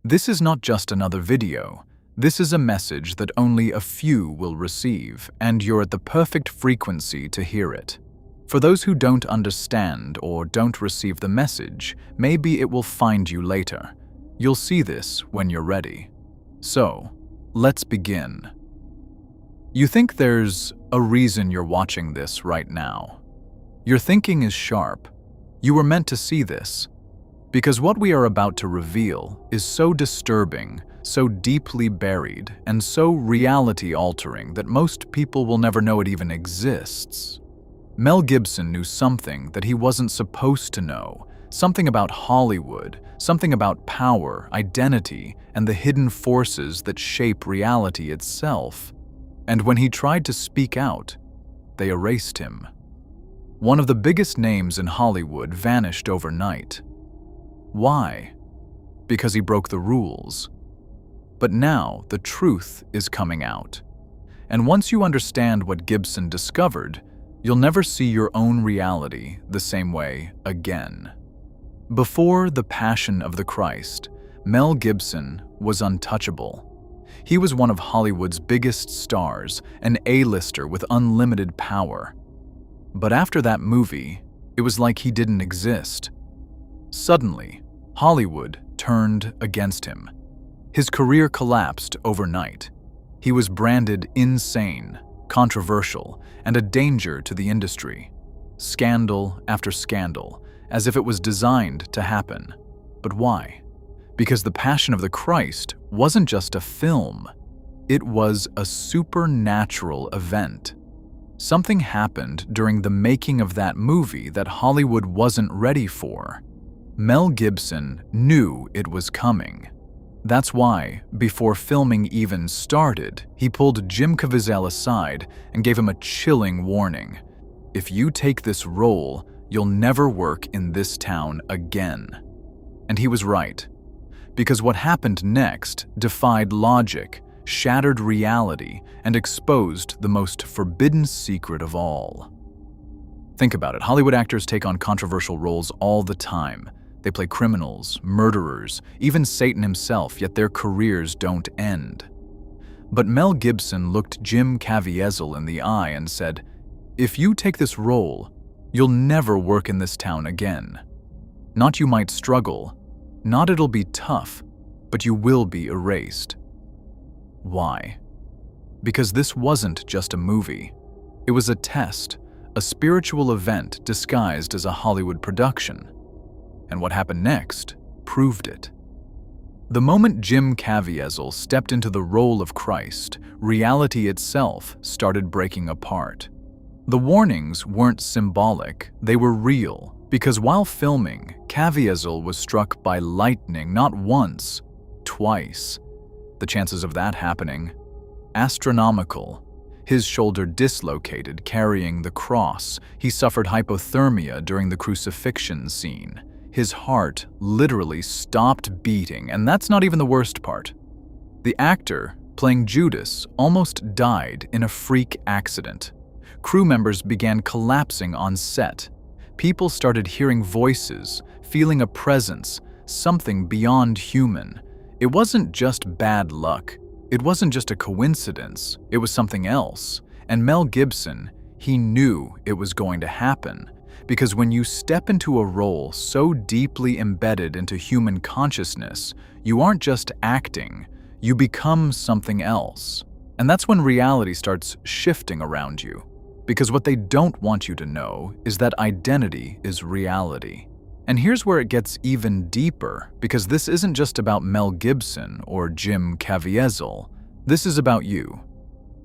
This is not just another video. This is a message that only a few will receive, and you're at the perfect frequency to hear it. For those who don't understand or don't receive the message, maybe it will find you later. You'll see this when you're ready. So, let's begin. You think there's a reason you're watching this right now. Your thinking is sharp. You were meant to see this. Because what we are about to reveal is so disturbing, so deeply buried, and so reality-altering that most people will never know it even exists. Mel Gibson knew something that he wasn't supposed to know, something about Hollywood, something about power, identity, and the hidden forces that shape reality itself. And when he tried to speak out, they erased him. One of the biggest names in Hollywood vanished overnight. Why? Because he broke the rules. But now the truth is coming out. And once you understand what Gibson discovered, you'll never see your own reality the same way again. Before The Passion of the Christ, Mel Gibson was untouchable. He was one of Hollywood's biggest stars, an A-lister with unlimited power. But after that movie, it was like he didn't exist. Suddenly, Hollywood turned against him. His career collapsed overnight. He was branded insane, controversial, and a danger to the industry. Scandal after scandal, as if it was designed to happen. But why? Because The Passion of the Christ wasn't just a film. It was a supernatural event. Something happened during the making of that movie that Hollywood wasn't ready for. Mel Gibson knew it was coming. That's why, before filming even started, he pulled Jim Caviezel aside and gave him a chilling warning. If you take this role, you'll never work in this town again. And he was right. Because what happened next defied logic, shattered reality, and exposed the most forbidden secret of all. Think about it. Hollywood actors take on controversial roles all the time. They play criminals, murderers, even Satan himself, yet their careers don't end. But Mel Gibson looked Jim Caviezel in the eye and said, "If you take this role, you'll never work in this town again. Not you might struggle, not it'll be tough, but you will be erased." Why? Because this wasn't just a movie. It was a test, a spiritual event disguised as a Hollywood production. And what happened next proved it. The moment Jim Caviezel stepped into the role of Christ, reality itself started breaking apart. The warnings weren't symbolic, they were real, because while filming, Caviezel was struck by lightning not once, twice. The chances of that happening? Astronomical. His shoulder dislocated carrying the cross. He suffered hypothermia during the crucifixion scene. His heart literally stopped beating, and that's not even the worst part. The actor, playing Judas, almost died in a freak accident. Crew members began collapsing on set. People started hearing voices, feeling a presence, something beyond human. It wasn't just bad luck. It wasn't just a coincidence. It was something else. And Mel Gibson, he knew it was going to happen. Because when you step into a role so deeply embedded into human consciousness, you aren't just acting, you become something else. And that's when reality starts shifting around you. Because what they don't want you to know is that identity is reality. And here's where it gets even deeper, because this isn't just about Mel Gibson or Jim Caviezel. This is about you.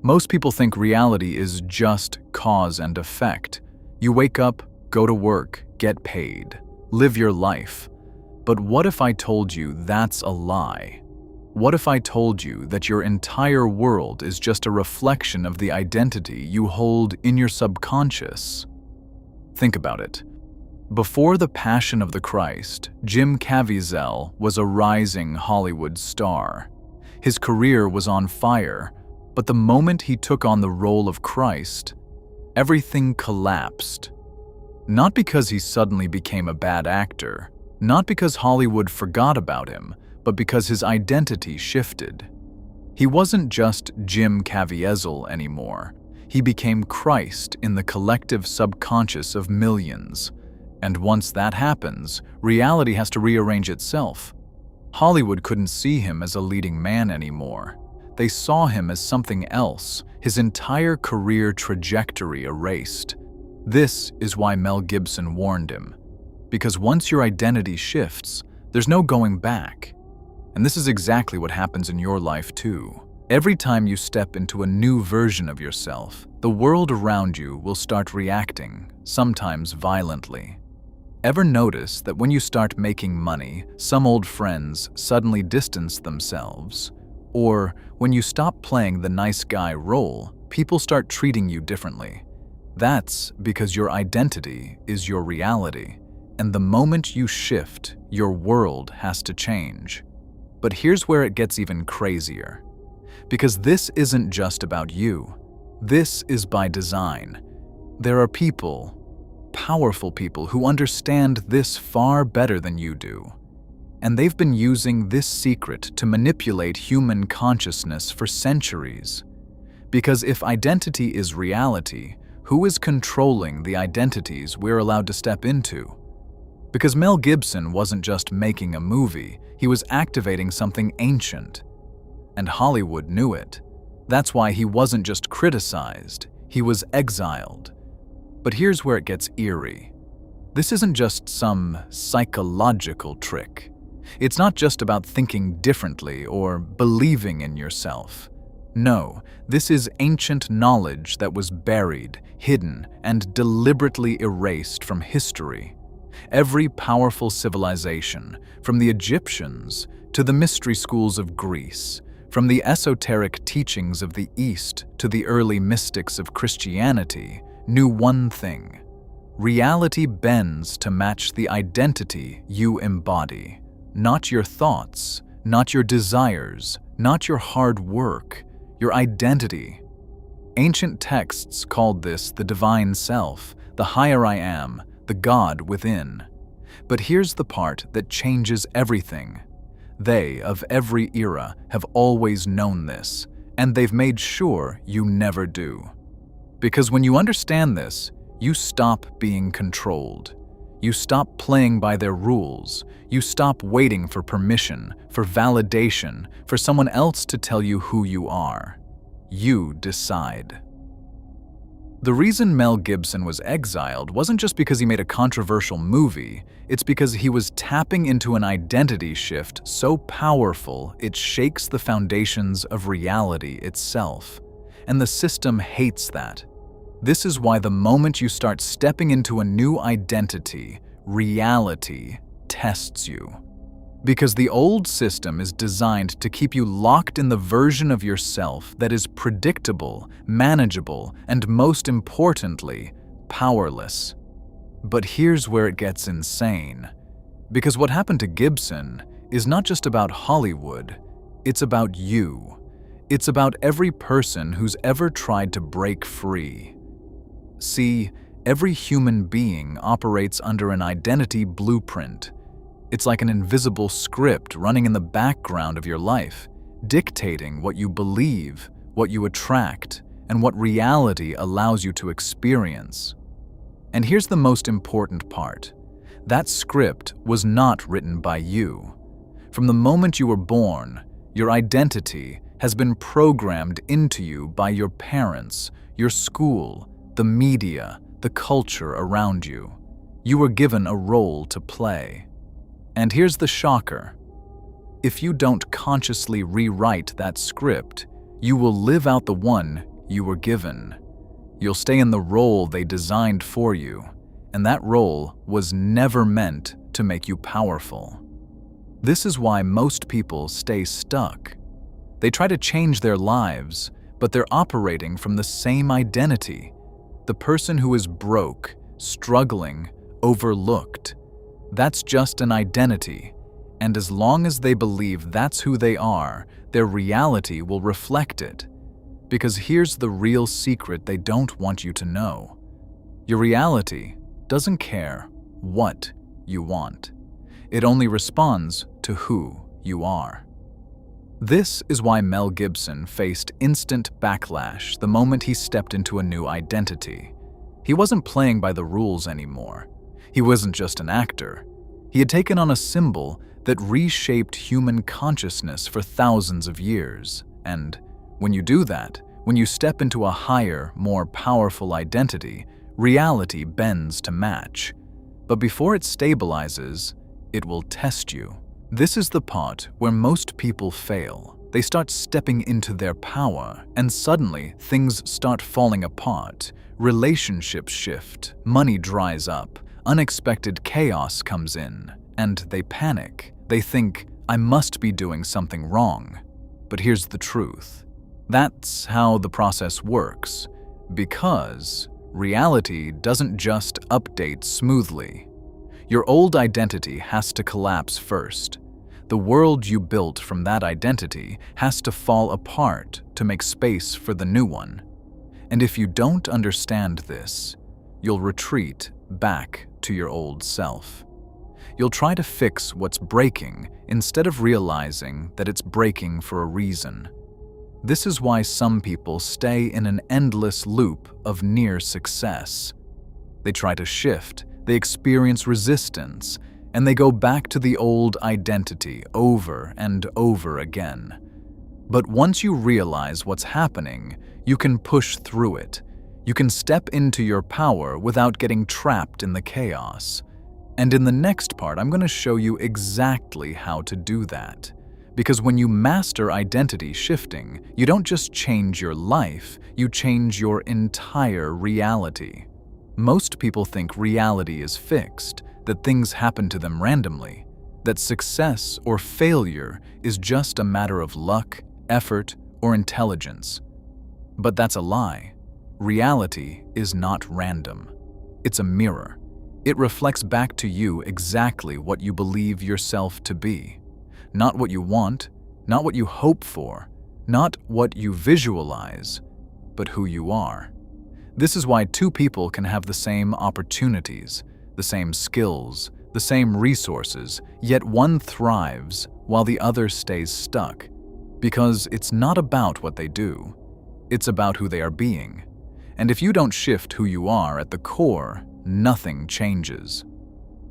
Most people think reality is just cause and effect. You wake up, go to work, get paid, live your life. But what if I told you that's a lie? What if I told you that your entire world is just a reflection of the identity you hold in your subconscious? Think about it. Before The Passion of the Christ, Jim Caviezel was a rising Hollywood star. His career was on fire, but the moment he took on the role of Christ, everything collapsed. Not because he suddenly became a bad actor, not because Hollywood forgot about him, but because his identity shifted. He wasn't just Jim Caviezel anymore. He became Christ in the collective subconscious of millions. And once that happens, reality has to rearrange itself. Hollywood couldn't see him as a leading man anymore. They saw him as something else, his entire career trajectory erased. This is why Mel Gibson warned him. Because once your identity shifts, there's no going back. And this is exactly what happens in your life too. Every time you step into a new version of yourself, the world around you will start reacting, sometimes violently. Ever notice that when you start making money, some old friends suddenly distance themselves? Or when you stop playing the nice guy role, people start treating you differently? That's because your identity is your reality, and the moment you shift, your world has to change. But here's where it gets even crazier. Because this isn't just about you. This is by design. There are people, powerful people, who understand this far better than you do. And they've been using this secret to manipulate human consciousness for centuries. Because if identity is reality, who is controlling the identities we're allowed to step into? Because Mel Gibson wasn't just making a movie, he was activating something ancient. And Hollywood knew it. That's why he wasn't just criticized, he was exiled. But here's where it gets eerie. This isn't just some psychological trick. It's not just about thinking differently or believing in yourself. No, this is ancient knowledge that was buried, hidden, and deliberately erased from history. Every powerful civilization, from the Egyptians to the mystery schools of Greece, from the esoteric teachings of the East to the early mystics of Christianity, knew one thing. Reality bends to match the identity you embody. Not your thoughts, not your desires, not your hard work, your identity. Ancient texts called this the divine self, the higher I am, the God within. But here's the part that changes everything. They, of every era, have always known this, and they've made sure you never do. Because when you understand this, you stop being controlled. You stop playing by their rules. You stop waiting for permission, for validation, for someone else to tell you who you are. You decide. The reason Mel Gibson was exiled wasn't just because he made a controversial movie, it's because he was tapping into an identity shift so powerful it shakes the foundations of reality itself. And the system hates that. This is why the moment you start stepping into a new identity, reality tests you. Because the old system is designed to keep you locked in the version of yourself that is predictable, manageable, and most importantly, powerless. But here's where it gets insane. Because what happened to Gibson is not just about Hollywood, it's about you. It's about every person who's ever tried to break free. See, every human being operates under an identity blueprint. It's like an invisible script running in the background of your life, dictating what you believe, what you attract, and what reality allows you to experience. And here's the most important part. That script was not written by you. From the moment you were born, your identity has been programmed into you by your parents, your school, the media, the culture around you. You were given a role to play. And here's the shocker. If you don't consciously rewrite that script, you will live out the one you were given. You'll stay in the role they designed for you, and that role was never meant to make you powerful. This is why most people stay stuck. They try to change their lives, but they're operating from the same identity. The person who is broke, struggling, overlooked. That's just an identity, and as long as they believe that's who they are, their reality will reflect it. Because here's the real secret they don't want you to know. Your reality doesn't care what you want. It only responds to who you are. This is why Mel Gibson faced instant backlash the moment he stepped into a new identity. He wasn't playing by the rules anymore. He wasn't just an actor. He had taken on a symbol that reshaped human consciousness for thousands of years. And when you do that, when you step into a higher, more powerful identity, reality bends to match. But before it stabilizes, it will test you. This is the part where most people fail. They start stepping into their power, and suddenly things start falling apart. Relationships shift, money dries up, unexpected chaos comes in, and they panic. They think, I must be doing something wrong. But here's the truth. That's how the process works, because reality doesn't just update smoothly. Your old identity has to collapse first. The world you built from that identity has to fall apart to make space for the new one. And if you don't understand this, you'll retreat back to your old self. You'll try to fix what's breaking instead of realizing that it's breaking for a reason. This is why some people stay in an endless loop of near success. They try to shift, they experience resistance, and they go back to the old identity over and over again. But once you realize what's happening, you can push through it. You can step into your power without getting trapped in the chaos. And in the next part, I'm going to show you exactly how to do that. Because when you master identity shifting, you don't just change your life, you change your entire reality. Most people think reality is fixed, that things happen to them randomly, that success or failure is just a matter of luck, effort, or intelligence. But that's a lie. Reality is not random. It's a mirror. It reflects back to you exactly what you believe yourself to be. Not what you want, not what you hope for, not what you visualize, but who you are. This is why two people can have the same opportunities, the same skills, the same resources, yet one thrives while the other stays stuck. Because it's not about what they do, it's about who they are being. And if you don't shift who you are at the core, nothing changes.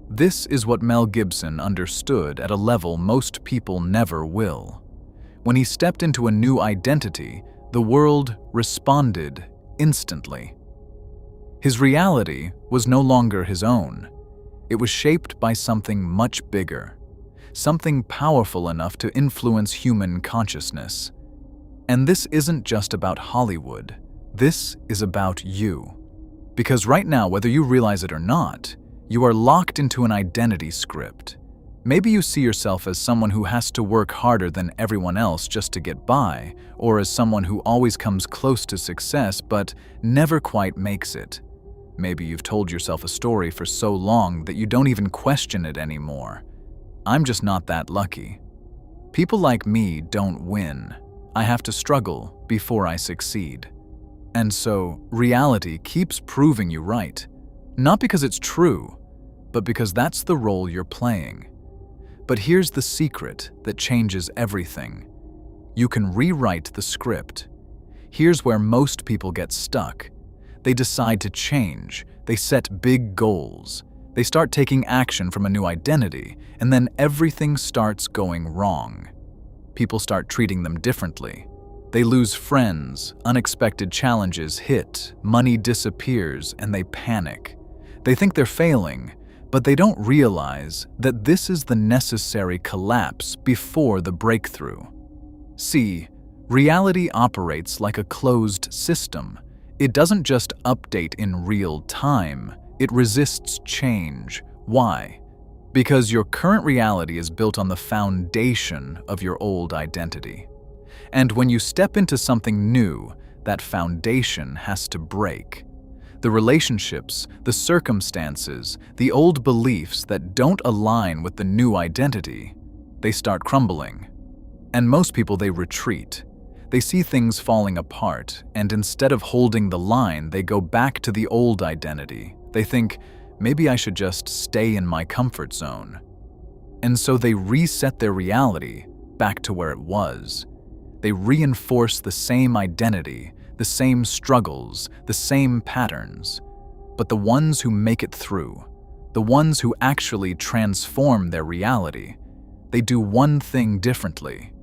This is what Mel Gibson understood at a level most people never will. When he stepped into a new identity, the world responded instantly. His reality was no longer his own. It was shaped by something much bigger, something powerful enough to influence human consciousness. And this isn't just about Hollywood. This is about you. Because right now, whether you realize it or not, you are locked into an identity script. Maybe you see yourself as someone who has to work harder than everyone else just to get by, or as someone who always comes close to success but never quite makes it. Maybe you've told yourself a story for so long that you don't even question it anymore. I'm just not that lucky. People like me don't win. I have to struggle before I succeed. And so, reality keeps proving you right. Not because it's true, but because that's the role you're playing. But here's the secret that changes everything. You can rewrite the script. Here's where most people get stuck. They decide to change. They set big goals. They start taking action from a new identity, and then everything starts going wrong. People start treating them differently. They lose friends, unexpected challenges hit, money disappears, and they panic. They think they're failing, but they don't realize that this is the necessary collapse before the breakthrough. See, reality operates like a closed system. It doesn't just update in real time, it resists change. Why? Because your current reality is built on the foundation of your old identity. And when you step into something new, that foundation has to break. The relationships, the circumstances, the old beliefs that don't align with the new identity, they start crumbling. And most people, they retreat. They see things falling apart, and instead of holding the line, they go back to the old identity. They think, maybe I should just stay in my comfort zone. And so they reset their reality back to where it was. They reinforce the same identity, the same struggles, the same patterns. But the ones who make it through, the ones who actually transform their reality, they do one thing differently.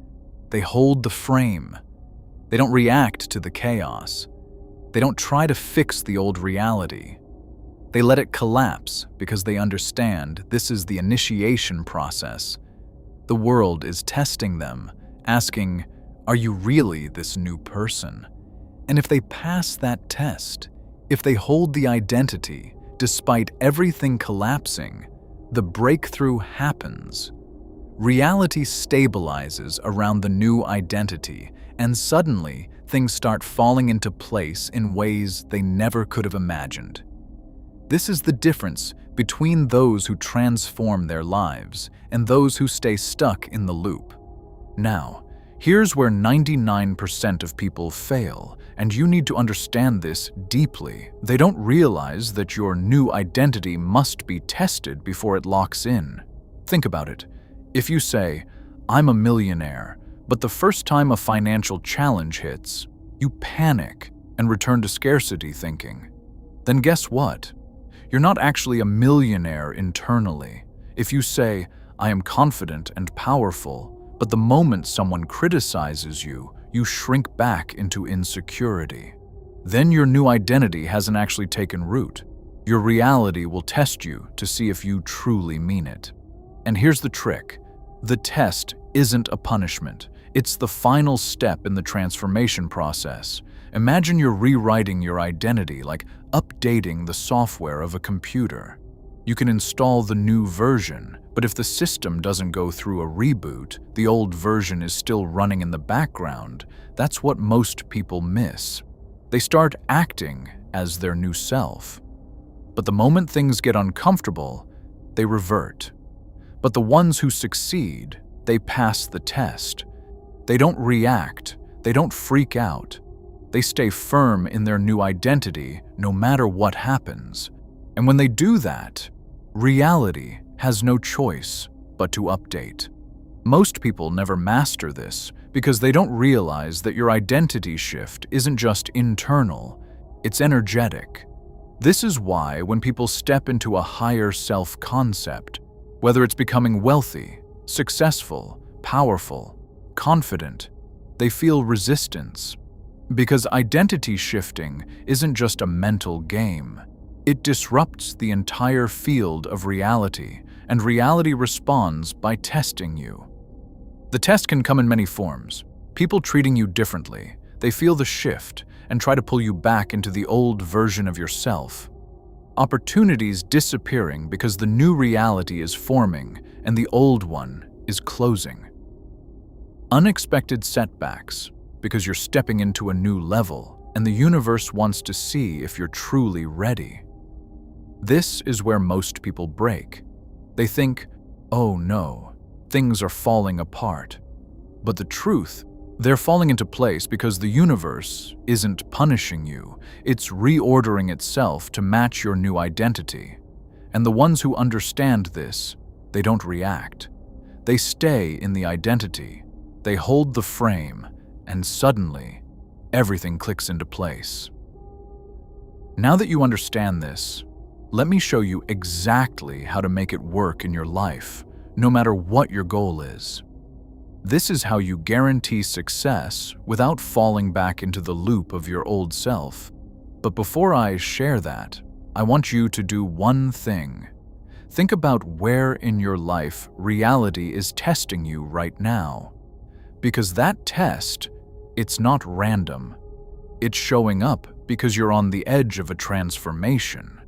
They hold the frame. They don't react to the chaos. They don't try to fix the old reality. They let it collapse because they understand this is the initiation process. The world is testing them, asking, "Are you really this new person?" And if they pass that test, if they hold the identity despite everything collapsing, the breakthrough happens. Reality stabilizes around the new identity, and suddenly things start falling into place in ways they never could have imagined. This is the difference between those who transform their lives and those who stay stuck in the loop. Now, here's where 99% of people fail, and you need to understand this deeply. They don't realize that your new identity must be tested before it locks in. Think about it. If you say, "I'm a millionaire," but the first time a financial challenge hits, you panic and return to scarcity thinking, then guess what? You're not actually a millionaire internally. If you say, "I am confident and powerful," but the moment someone criticizes you, you shrink back into insecurity, then your new identity hasn't actually taken root. Your reality will test you to see if you truly mean it. And here's the trick. The test isn't a punishment. It's the final step in the transformation process. Imagine you're rewriting your identity, like updating the software of a computer. You can install the new version, but if the system doesn't go through a reboot, the old version is still running in the background. That's what most people miss. They start acting as their new self. But the moment things get uncomfortable, they revert. But the ones who succeed, they pass the test. They don't react. They don't freak out. They stay firm in their new identity no matter what happens. And when they do that, reality has no choice but to update. Most people never master this because they don't realize that your identity shift isn't just internal, it's energetic. This is why when people step into a higher self-concept, whether it's becoming wealthy, successful, powerful, confident, they feel resistance. Because identity shifting isn't just a mental game. It disrupts the entire field of reality, and reality responds by testing you. The test can come in many forms. People treating you differently, they feel the shift and try to pull you back into the old version of yourself. Opportunities disappearing because the new reality is forming and the old one is closing. Unexpected setbacks because you're stepping into a new level and the universe wants to see if you're truly ready. This is where most people break. They think, "Oh no, things are falling apart." But the truth, they're falling into place because the universe isn't punishing you. It's reordering itself to match your new identity. And the ones who understand this, they don't react. They stay in the identity. They hold the frame, and suddenly, everything clicks into place. Now that you understand this, let me show you exactly how to make it work in your life, no matter what your goal is. This is how you guarantee success without falling back into the loop of your old self. But before I share that, I want you to do one thing. Think about where in your life reality is testing you right now. Because that test, it's not random. It's showing up because you're on the edge of a transformation.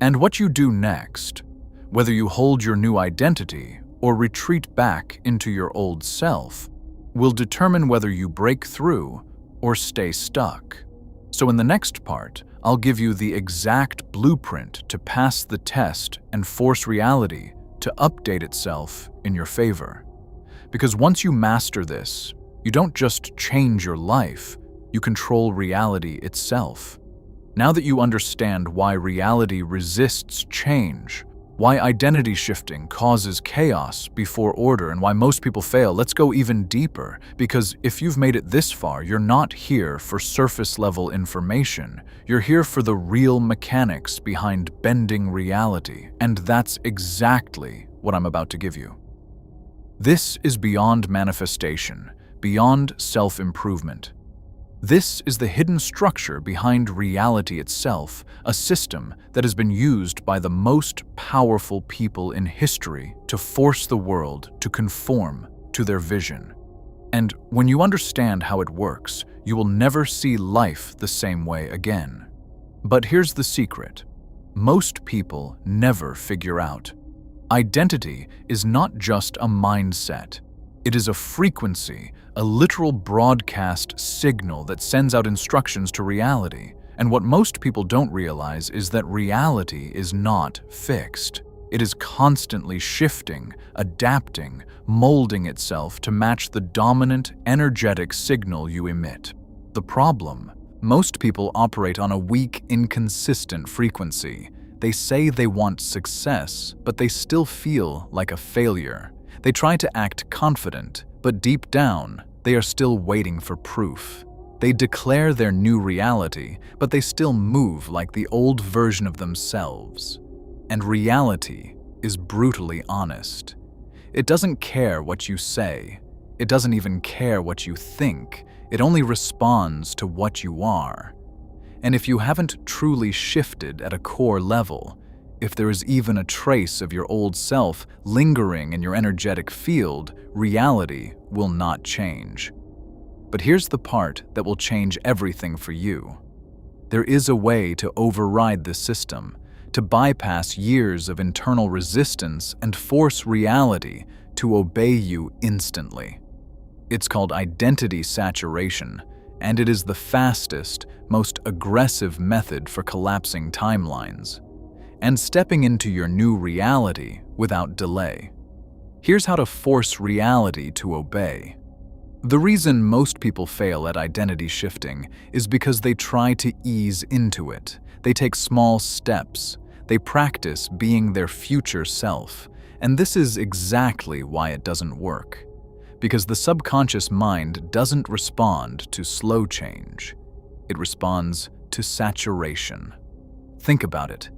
And what you do next, whether you hold your new identity or retreat back into your old self, will determine whether you break through or stay stuck. So in the next part, I'll give you the exact blueprint to pass the test and force reality to update itself in your favor. Because once you master this, you don't just change your life, you control reality itself. Now that you understand why reality resists change, why identity shifting causes chaos before order, and why most people fail. Let's go even deeper, because if you've made it this far, you're not here for surface-level information. You're here for the real mechanics behind bending reality, and that's exactly what I'm about to give you. This is beyond manifestation, beyond self-improvement. This is the hidden structure behind reality itself, a system that has been used by the most powerful people in history to force the world to conform to their vision. And when you understand how it works, you will never see life the same way again. But here's the secret. Most people never figure out. Identity is not just a mindset. It is a frequency, a literal broadcast signal that sends out instructions to reality. And what most people don't realize is that reality is not fixed. It is constantly shifting, adapting, molding itself to match the dominant, energetic signal you emit. The problem: most people operate on a weak, inconsistent frequency. They say they want success, but they still feel like a failure. They try to act confident, but deep down, they are still waiting for proof. They declare their new reality, but they still move like the old version of themselves. And reality is brutally honest. It doesn't care what you say. It doesn't even care what you think. It only responds to what you are. And if you haven't truly shifted at a core level, if there is even a trace of your old self lingering in your energetic field, reality will not change. But here's the part that will change everything for you. There is a way to override this system, to bypass years of internal resistance and force reality to obey you instantly. It's called identity saturation, and it is the fastest, most aggressive method for collapsing timelines and stepping into your new reality without delay. Here's how to force reality to obey. The reason most people fail at identity shifting is because they try to ease into it. They take small steps. They practice being their future self. And this is exactly why it doesn't work. Because the subconscious mind doesn't respond to slow change. It responds to saturation. Think about it.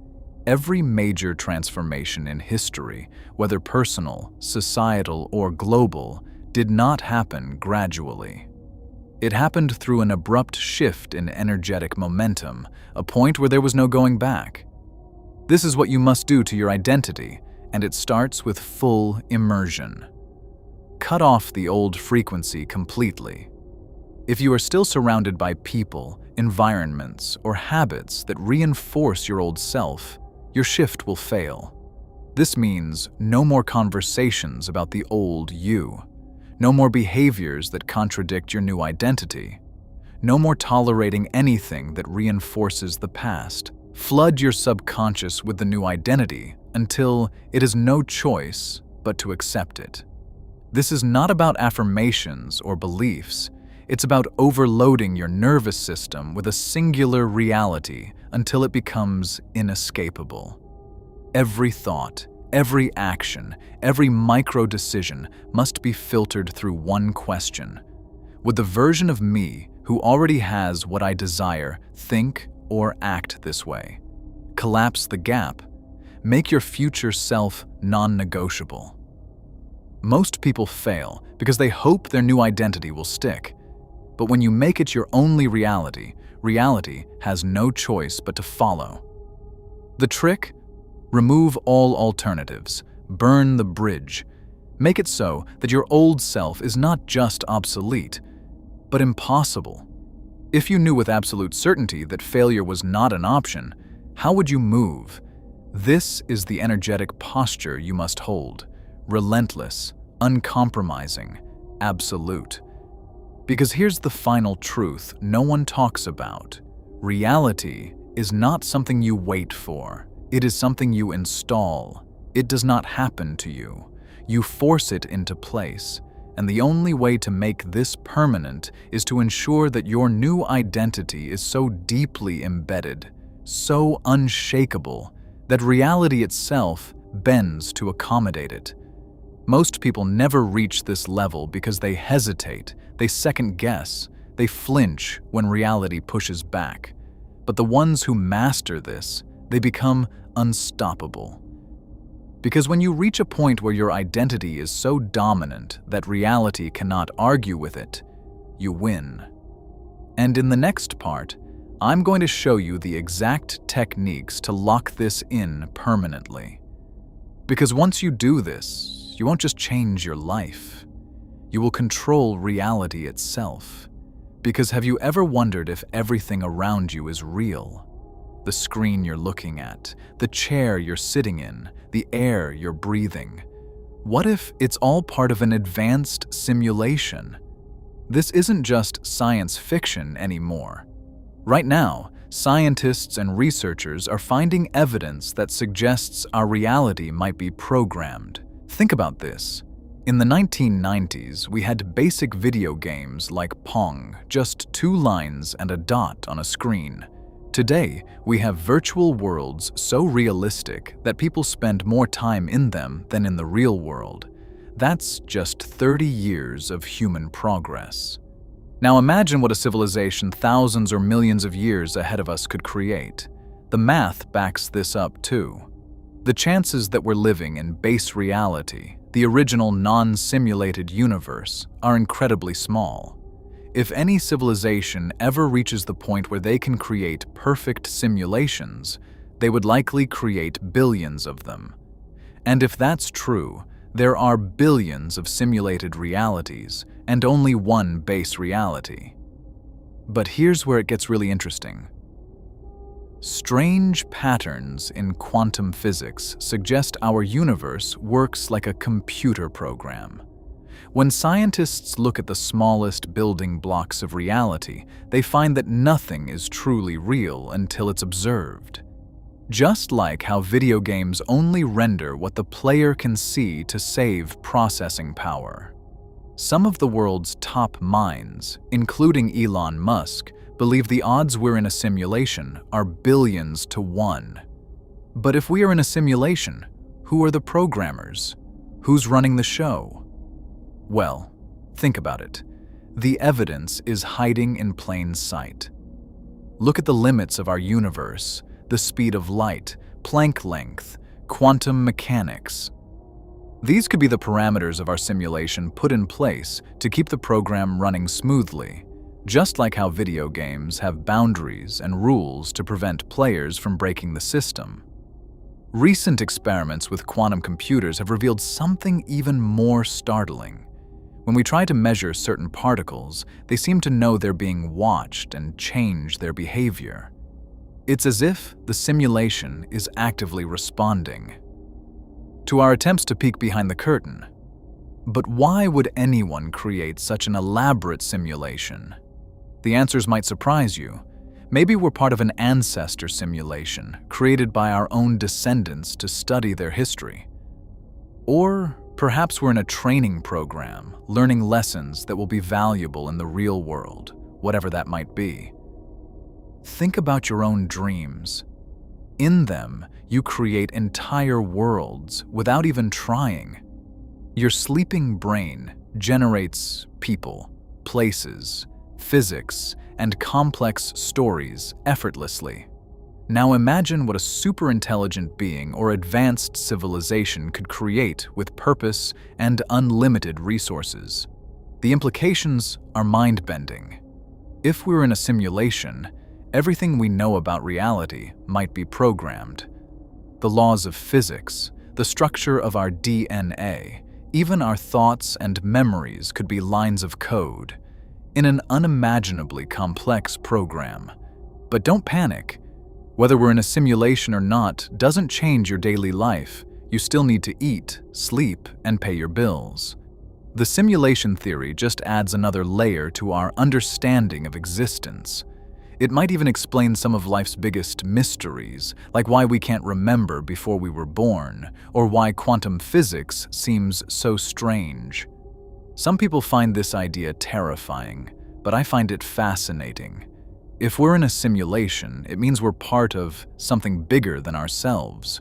Every major transformation in history, whether personal, societal, or global, did not happen gradually. It happened through an abrupt shift in energetic momentum, a point where there was no going back. This is what you must do to your identity, and it starts with full immersion. Cut off the old frequency completely. If you are still surrounded by people, environments, or habits that reinforce your old self, your shift will fail. This means no more conversations about the old you. No more behaviors that contradict your new identity. No more tolerating anything that reinforces the past. Flood your subconscious with the new identity until it has no choice but to accept it. This is not about affirmations or beliefs. It's about overloading your nervous system with a singular reality until it becomes inescapable. Every thought, every action, every micro-decision must be filtered through one question. Would the version of me who already has what I desire think or act this way? Collapse the gap. Make your future self non-negotiable. Most people fail because they hope their new identity will stick. But when you make it your only reality, reality has no choice but to follow. The trick? Remove all alternatives. Burn the bridge. Make it so that your old self is not just obsolete, but impossible. If you knew with absolute certainty that failure was not an option, how would you move? This is the energetic posture you must hold. Relentless, uncompromising, absolute. Because here's the final truth no one talks about. Reality is not something you wait for. It is something you install. It does not happen to you. You force it into place. And the only way to make this permanent is to ensure that your new identity is so deeply embedded, so unshakable, that reality itself bends to accommodate it. Most people never reach this level because they hesitate, they second-guess, they flinch when reality pushes back. But the ones who master this, they become unstoppable. Because when you reach a point where your identity is so dominant that reality cannot argue with it, you win. And in the next part, I'm going to show you the exact techniques to lock this in permanently. Because once you do this, you won't just change your life. You will control reality itself. Because have you ever wondered if everything around you is real? The screen you're looking at, the chair you're sitting in, the air you're breathing. What if it's all part of an advanced simulation? This isn't just science fiction anymore. Right now, scientists and researchers are finding evidence that suggests our reality might be programmed. Think about this. In the 1990s, we had basic video games like Pong, just 2 lines and a dot on a screen. Today, we have virtual worlds so realistic that people spend more time in them than in the real world. That's just 30 years of human progress. Now imagine what a civilization thousands or millions of years ahead of us could create. The math backs this up too. The chances that we're living in base reality, the original non-simulated universe, are incredibly small. If any civilization ever reaches the point where they can create perfect simulations, they would likely create billions of them. And if that's true, there are billions of simulated realities and only one base reality. But here's where it gets really interesting. Strange patterns in quantum physics suggest our universe works like a computer program. When scientists look at the smallest building blocks of reality, they find that nothing is truly real until it's observed. Just like how video games only render what the player can see to save processing power. Some of the world's top minds, including Elon Musk, believe the odds we're in a simulation are billions to 1. But if we are in a simulation, who are the programmers? Who's running the show? Well, think about it. The evidence is hiding in plain sight. Look at the limits of our universe, the speed of light, Planck length, quantum mechanics. These could be the parameters of our simulation put in place to keep the program running smoothly, just like how video games have boundaries and rules to prevent players from breaking the system. Recent experiments with quantum computers have revealed something even more startling. When we try to measure certain particles, they seem to know they're being watched and change their behavior. It's as if the simulation is actively responding to our attempts to peek behind the curtain. But why would anyone create such an elaborate simulation? The answers might surprise you. Maybe we're part of an ancestor simulation created by our own descendants to study their history. Or perhaps we're in a training program, learning lessons that will be valuable in the real world, whatever that might be. Think about your own dreams. In them, you create entire worlds without even trying. Your sleeping brain generates people, places, physics, and complex stories effortlessly. Now imagine what a super-intelligent being or advanced civilization could create with purpose and unlimited resources. The implications are mind-bending. If we're in a simulation, everything we know about reality might be programmed. The laws of physics, the structure of our DNA, even our thoughts and memories could be lines of code in an unimaginably complex program. But don't panic. Whether we're in a simulation or not doesn't change your daily life. You still need to eat, sleep, and pay your bills. The simulation theory just adds another layer to our understanding of existence. It might even explain some of life's biggest mysteries, like why we can't remember before we were born, or why quantum physics seems so strange. Some people find this idea terrifying, but I find it fascinating. If we're in a simulation, it means we're part of something bigger than ourselves.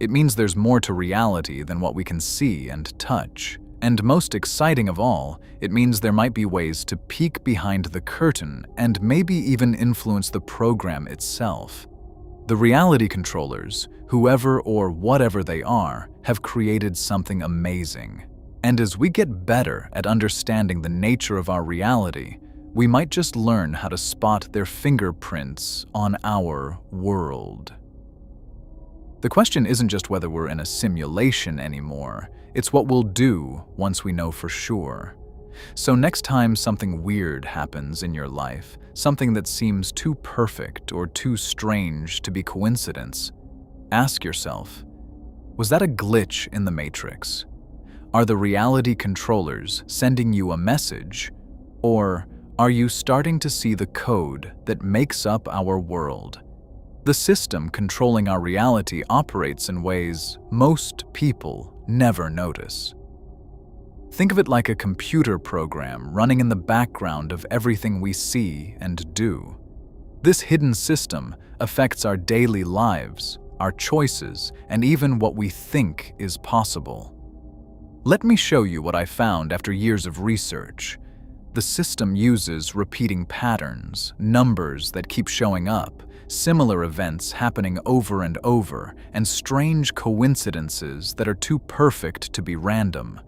It means there's more to reality than what we can see and touch. And most exciting of all, it means there might be ways to peek behind the curtain and maybe even influence the program itself. The reality controllers, whoever or whatever they are, have created something amazing. And as we get better at understanding the nature of our reality, we might just learn how to spot their fingerprints on our world. The question isn't just whether we're in a simulation anymore, it's what we'll do once we know for sure. So next time something weird happens in your life, something that seems too perfect or too strange to be coincidence, ask yourself, was that a glitch in the matrix? Are the reality controllers sending you a message? Or are you starting to see the code that makes up our world? The system controlling our reality operates in ways most people never notice. Think of it like a computer program running in the background of everything we see and do. This hidden system affects our daily lives, our choices, and even what we think is possible. Let me show you what I found after years of research. The system uses repeating patterns, numbers that keep showing up, similar events happening over and over, and strange coincidences that are too perfect to be random.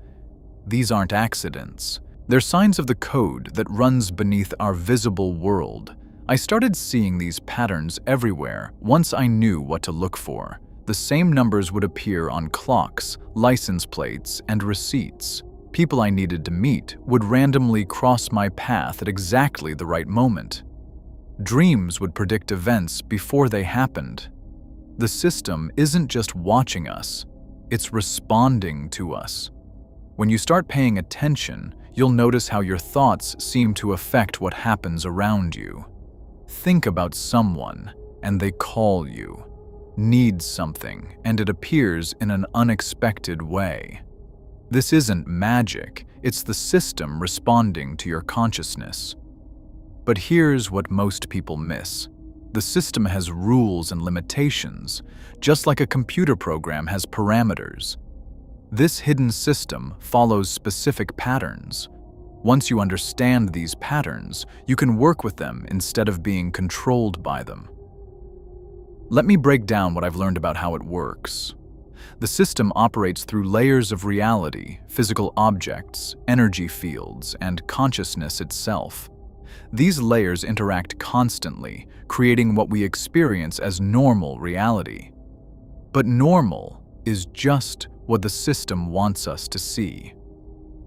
These aren't accidents. They're signs of the code that runs beneath our visible world. I started seeing these patterns everywhere once I knew what to look for. The same numbers would appear on clocks, license plates, and receipts. People I needed to meet would randomly cross my path at exactly the right moment. Dreams would predict events before they happened. The system isn't just watching us, it's responding to us. When you start paying attention, you'll notice how your thoughts seem to affect what happens around you. Think about someone, and they call you, need something, and it appears in an unexpected way. This isn't magic, it's the system responding to your consciousness. But here's what most people miss. The system has rules and limitations, just like a computer program has parameters. This hidden system follows specific patterns. Once you understand these patterns, you can work with them instead of being controlled by them. Let me break down what I've learned about how it works. The system operates through layers of reality, physical objects, energy fields, and consciousness itself. These layers interact constantly, creating what we experience as normal reality. But normal is just what the system wants us to see.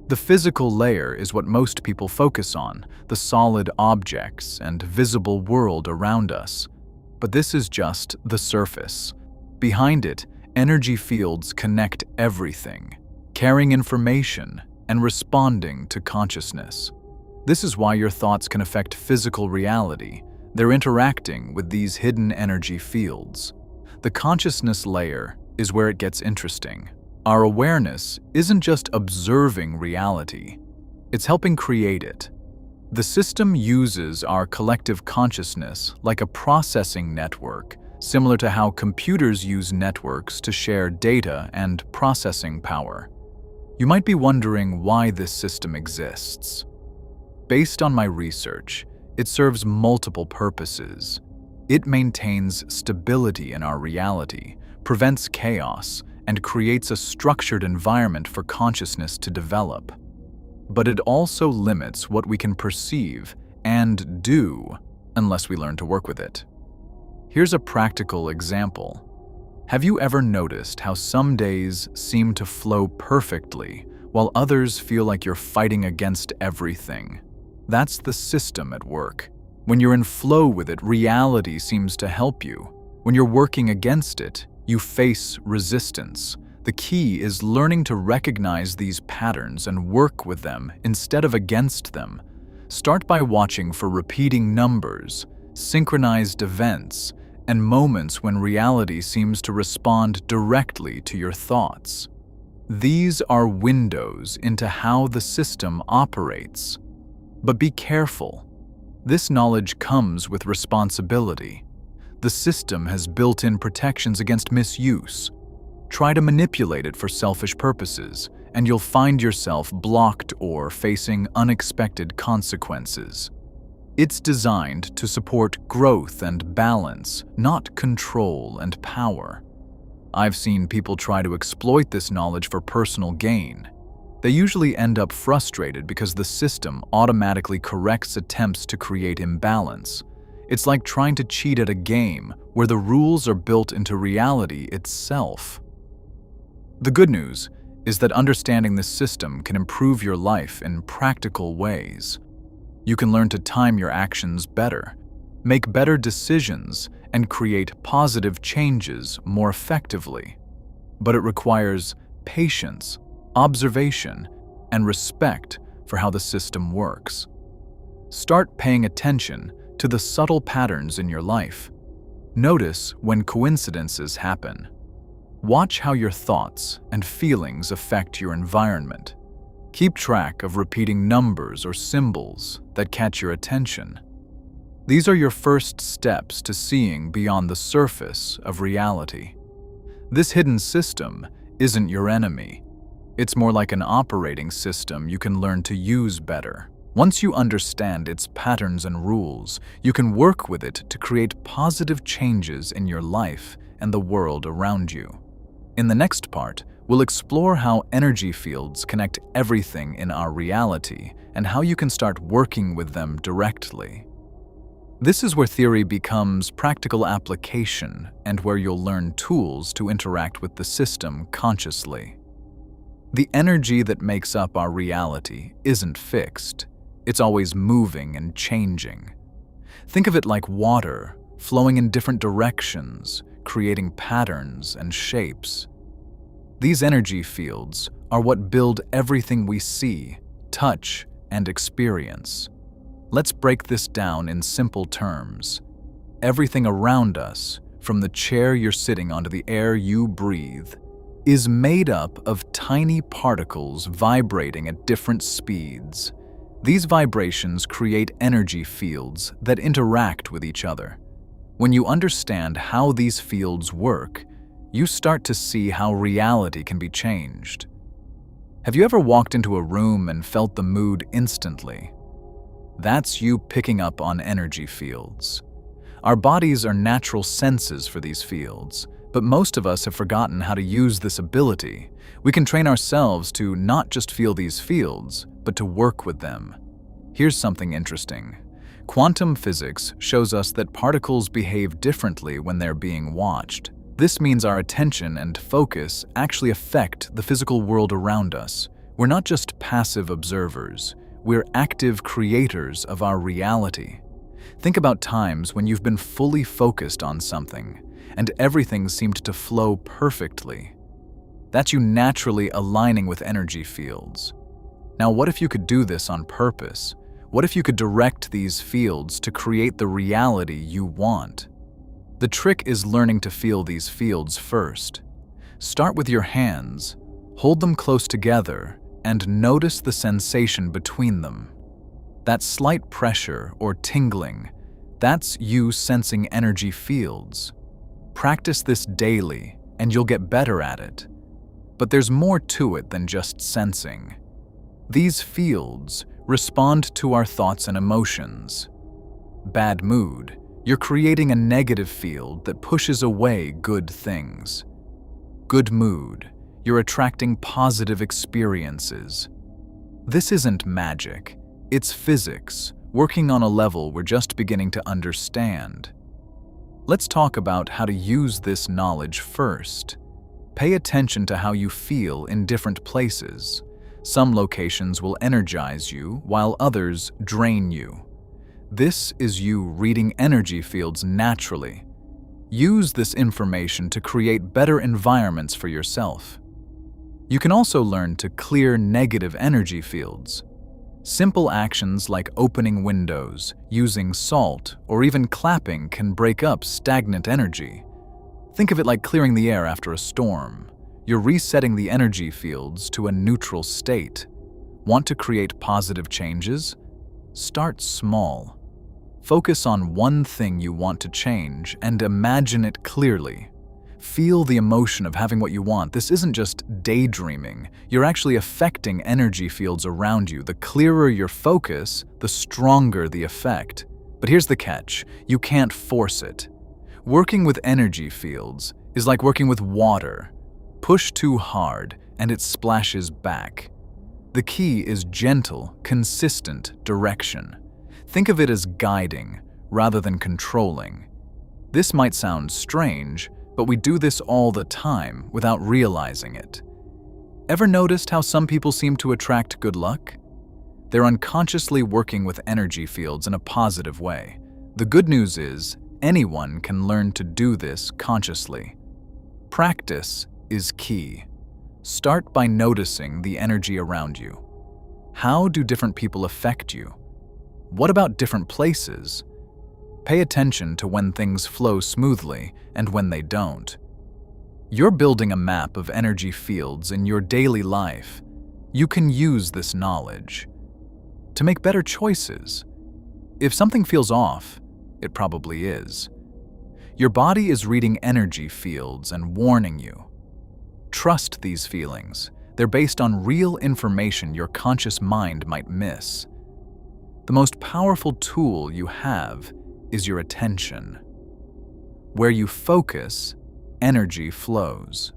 The physical layer is what most people focus on, the solid objects and visible world around us. But this is just the surface. Behind it, energy fields connect everything, carrying information and responding to consciousness. This is why your thoughts can affect physical reality. They're interacting with these hidden energy fields. The consciousness layer is where it gets interesting. Our awareness isn't just observing reality, it's helping create it. The system uses our collective consciousness like a processing network, similar to how computers use networks to share data and processing power. You might be wondering why this system exists. Based on my research, it serves multiple purposes. It maintains stability in our reality, prevents chaos, and creates a structured environment for consciousness to develop. But it also limits what we can perceive and do unless we learn to work with it. Here's a practical example. Have you ever noticed how some days seem to flow perfectly, while others feel like you're fighting against everything? That's the system at work. When you're in flow with it, reality seems to help you. When you're working against it, you face resistance. The key is learning to recognize these patterns and work with them instead of against them. Start by watching for repeating numbers, synchronized events, and moments when reality seems to respond directly to your thoughts. These are windows into how the system operates. But be careful. This knowledge comes with responsibility. The system has built-in protections against misuse. Try to manipulate it for selfish purposes, and you'll find yourself blocked or facing unexpected consequences. It's designed to support growth and balance, not control and power. I've seen people try to exploit this knowledge for personal gain. They usually end up frustrated because the system automatically corrects attempts to create imbalance. It's like trying to cheat at a game where the rules are built into reality itself. The good news is that understanding this system can improve your life in practical ways. You can learn to time your actions better, make better decisions, and create positive changes more effectively. But it requires patience, observation, and respect for how the system works. Start paying attention to the subtle patterns in your life. Notice when coincidences happen. Watch how your thoughts and feelings affect your environment. Keep track of repeating numbers or symbols that catch your attention. These are your first steps to seeing beyond the surface of reality. This hidden system isn't your enemy. It's more like an operating system you can learn to use better. Once you understand its patterns and rules, you can work with it to create positive changes in your life and the world around you. In the next part, we'll explore how energy fields connect everything in our reality and how you can start working with them directly. This is where theory becomes practical application and where you'll learn tools to interact with the system consciously. The energy that makes up our reality isn't fixed. It's always moving and changing. Think of it like water flowing in different directions, creating patterns and shapes. These energy fields are what build everything we see, touch, and experience. Let's break this down in simple terms. Everything around us, from the chair you're sitting on to the air you breathe, is made up of tiny particles vibrating at different speeds. These vibrations create energy fields that interact with each other. When you understand how these fields work, you start to see how reality can be changed. Have you ever walked into a room and felt the mood instantly? That's you picking up on energy fields. Our bodies are natural senses for these fields, but most of us have forgotten how to use this ability. We can train ourselves to not just feel these fields, but to work with them. Here's something interesting. Quantum physics shows us that particles behave differently when they're being watched. This means our attention and focus actually affect the physical world around us. We're not just passive observers, we're active creators of our reality. Think about times when you've been fully focused on something, and everything seemed to flow perfectly. That's you naturally aligning with energy fields. Now, what if you could do this on purpose? What if you could direct these fields to create the reality you want? The trick is learning to feel these fields first. Start with your hands, hold them close together, and notice the sensation between them. That slight pressure or tingling, that's you sensing energy fields. Practice this daily, and you'll get better at it. But there's more to it than just sensing. These fields respond to our thoughts and emotions. Bad mood, you're creating a negative field that pushes away good things. Good mood, you're attracting positive experiences. This isn't magic, it's physics, working on a level we're just beginning to understand. Let's talk about how to use this knowledge first. Pay attention to how you feel in different places. Some locations will energize you, while others drain you. This is you reading energy fields naturally. Use this information to create better environments for yourself. You can also learn to clear negative energy fields. Simple actions like opening windows, using salt, or even clapping can break up stagnant energy. Think of it like clearing the air after a storm. You're resetting the energy fields to a neutral state. Want to create positive changes? Start small. Focus on one thing you want to change and imagine it clearly. Feel the emotion of having what you want. This isn't just daydreaming. You're actually affecting energy fields around you. The clearer your focus, the stronger the effect. But here's the catch. You can't force it. Working with energy fields is like working with water. Push too hard, and it splashes back. The key is gentle, consistent direction. Think of it as guiding, rather than controlling. This might sound strange, but we do this all the time without realizing it. Ever noticed how some people seem to attract good luck? They're unconsciously working with energy fields in a positive way. The good news is, anyone can learn to do this consciously. Practice is key. Start by noticing the energy around you. How do different people affect you? What about different places? Pay attention to when things flow smoothly and when they don't. You're building a map of energy fields in your daily life. You can use this knowledge to make better choices. If something feels off, it probably is. Your body is reading energy fields and warning you. Trust these feelings. They're based on real information your conscious mind might miss. The most powerful tool you have is your attention. Where you focus, energy flows.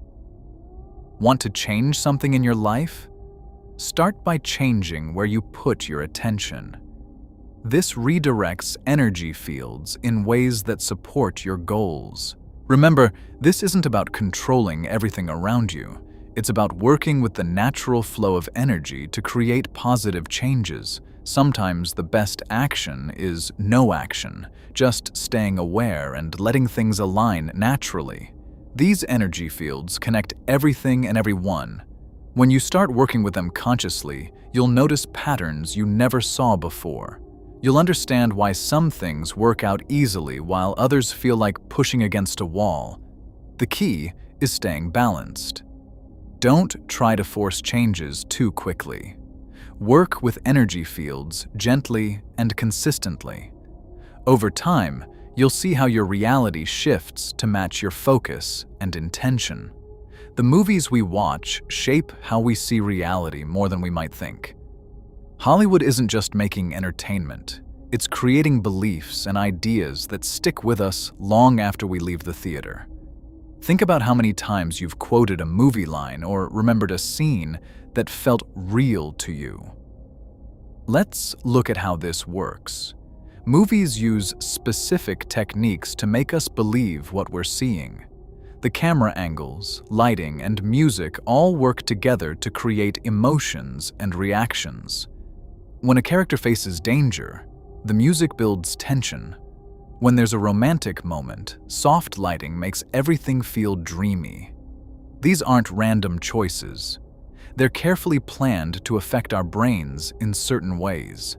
Want to change something in your life? Start by changing where you put your attention. This redirects energy fields in ways that support your goals. Remember, this isn't about controlling everything around you. It's about working with the natural flow of energy to create positive changes. Sometimes the best action is no action, just staying aware and letting things align naturally. These energy fields connect everything and everyone. When you start working with them consciously, you'll notice patterns you never saw before. You'll understand why some things work out easily while others feel like pushing against a wall. The key is staying balanced. Don't try to force changes too quickly. Work with energy fields gently and consistently. Over time, you'll see how your reality shifts to match your focus and intention. The movies we watch shape how we see reality more than we might think. Hollywood isn't just making entertainment. It's creating beliefs and ideas that stick with us long after we leave the theater. Think about how many times you've quoted a movie line or remembered a scene that felt real to you. Let's look at how this works. Movies use specific techniques to make us believe what we're seeing. The camera angles, lighting, and music all work together to create emotions and reactions. When a character faces danger, the music builds tension. When there's a romantic moment, soft lighting makes everything feel dreamy. These aren't random choices. They're carefully planned to affect our brains in certain ways.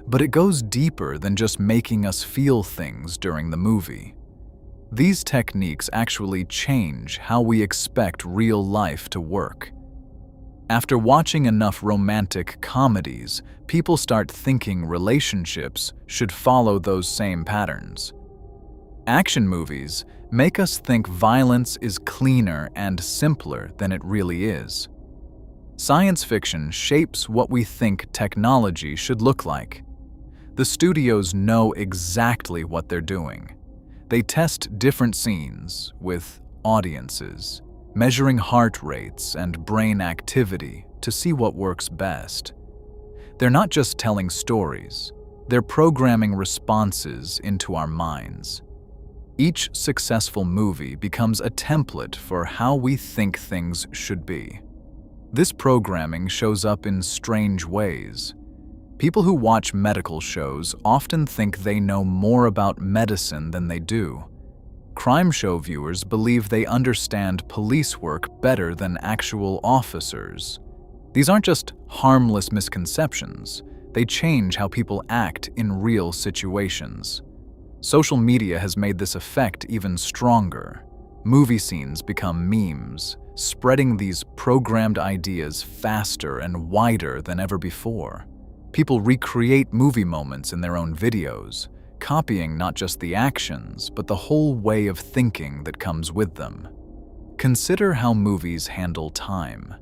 But it goes deeper than just making us feel things during the movie. These techniques actually change how we expect real life to work. After watching enough romantic comedies, people start thinking relationships should follow those same patterns. Action movies make us think violence is cleaner and simpler than it really is. Science fiction shapes what we think technology should look like. The studios know exactly what they're doing. They test different scenes with audiences, measuring heart rates and brain activity to see what works best. They're not just telling stories, they're programming responses into our minds. Each successful movie becomes a template for how we think things should be. This programming shows up in strange ways. People who watch medical shows often think they know more about medicine than they do. Crime show viewers believe they understand police work better than actual officers. These aren't just harmless misconceptions. They change how people act in real situations. Social media has made this effect even stronger. Movie scenes become memes, spreading these programmed ideas faster and wider than ever before. People recreate movie moments in their own videos, copying not just the actions, but the whole way of thinking that comes with them. Consider how movies handle time.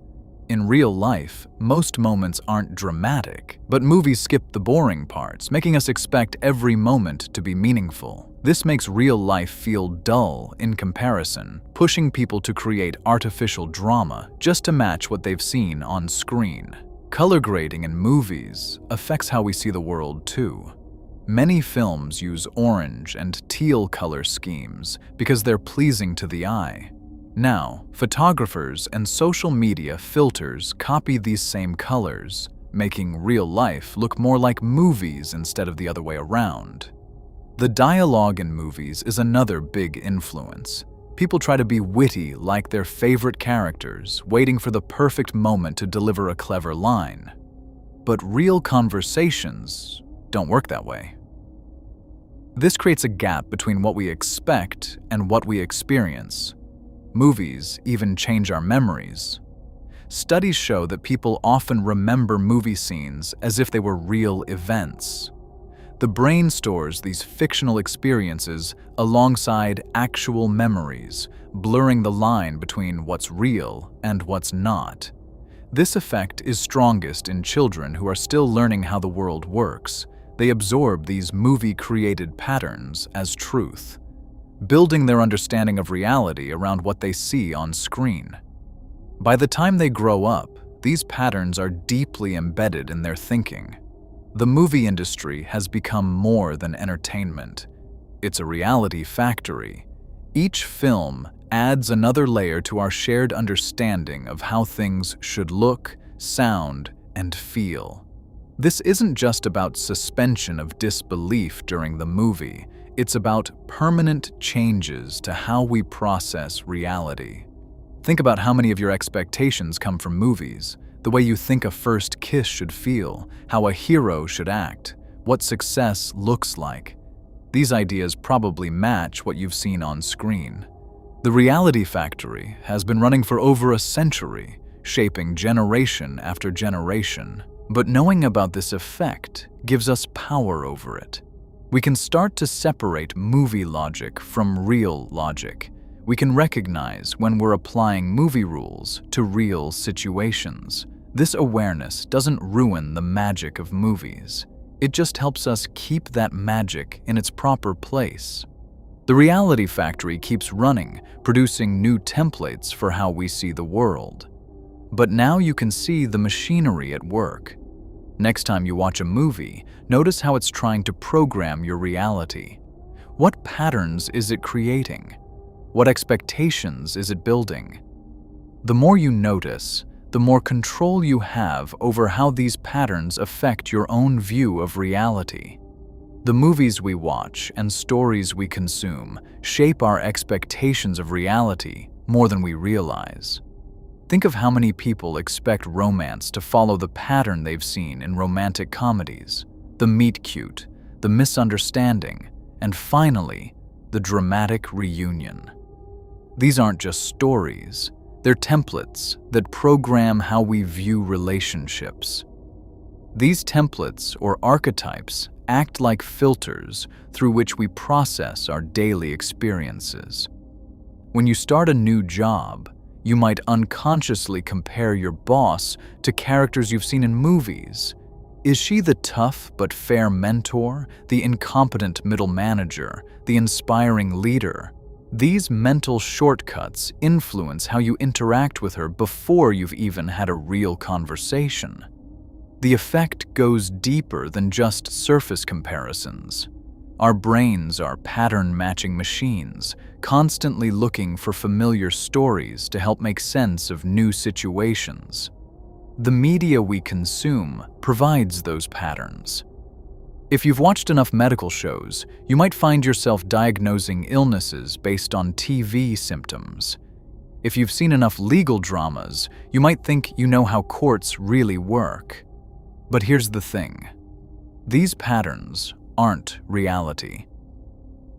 In real life, most moments aren't dramatic, but movies skip the boring parts, making us expect every moment to be meaningful. This makes real life feel dull in comparison, pushing people to create artificial drama just to match what they've seen on screen. Color grading in movies affects how we see the world too. Many films use orange and teal color schemes because they're pleasing to the eye. Now, photographers and social media filters copy these same colors, making real life look more like movies instead of the other way around. The dialogue in movies is another big influence. People try to be witty like their favorite characters, waiting for the perfect moment to deliver a clever line. But real conversations don't work that way. This creates a gap between what we expect and what we experience. Movies even change our memories. Studies show that people often remember movie scenes as if they were real events. The brain stores these fictional experiences alongside actual memories, blurring the line between what's real and what's not. This effect is strongest in children who are still learning how the world works. They absorb these movie-created patterns as truth, building their understanding of reality around what they see on screen. By the time they grow up, these patterns are deeply embedded in their thinking. The movie industry has become more than entertainment. It's a reality factory. Each film adds another layer to our shared understanding of how things should look, sound, and feel. This isn't just about suspension of disbelief during the movie. It's about permanent changes to how we process reality. Think about how many of your expectations come from movies. The way you think a first kiss should feel, how a hero should act, what success looks like. These ideas probably match what you've seen on screen. The reality factory has been running for over a century, shaping generation after generation. But knowing about this effect gives us power over it. We can start to separate movie logic from real logic. We can recognize when we're applying movie rules to real situations. This awareness doesn't ruin the magic of movies. It just helps us keep that magic in its proper place. The reality factory keeps running, producing new templates for how we see the world. But now you can see the machinery at work. Next time you watch a movie, notice how it's trying to program your reality. What patterns is it creating? What expectations is it building? The more you notice, the more control you have over how these patterns affect your own view of reality. The movies we watch and stories we consume shape our expectations of reality more than we realize. Think of how many people expect romance to follow the pattern they've seen in romantic comedies, the meet-cute, the misunderstanding, and finally, the dramatic reunion. These aren't just stories, they're templates that program how we view relationships. These templates or archetypes act like filters through which we process our daily experiences. When you start a new job, you might unconsciously compare your boss to characters you've seen in movies. Is she the tough but fair mentor, the incompetent middle manager, the inspiring leader? These mental shortcuts influence how you interact with her before you've even had a real conversation. The effect goes deeper than just surface comparisons. Our brains are pattern-matching machines, constantly looking for familiar stories to help make sense of new situations. The media we consume provides those patterns. If you've watched enough medical shows, you might find yourself diagnosing illnesses based on TV symptoms. If you've seen enough legal dramas, you might think you know how courts really work. But here's the thing. These patterns aren't reality.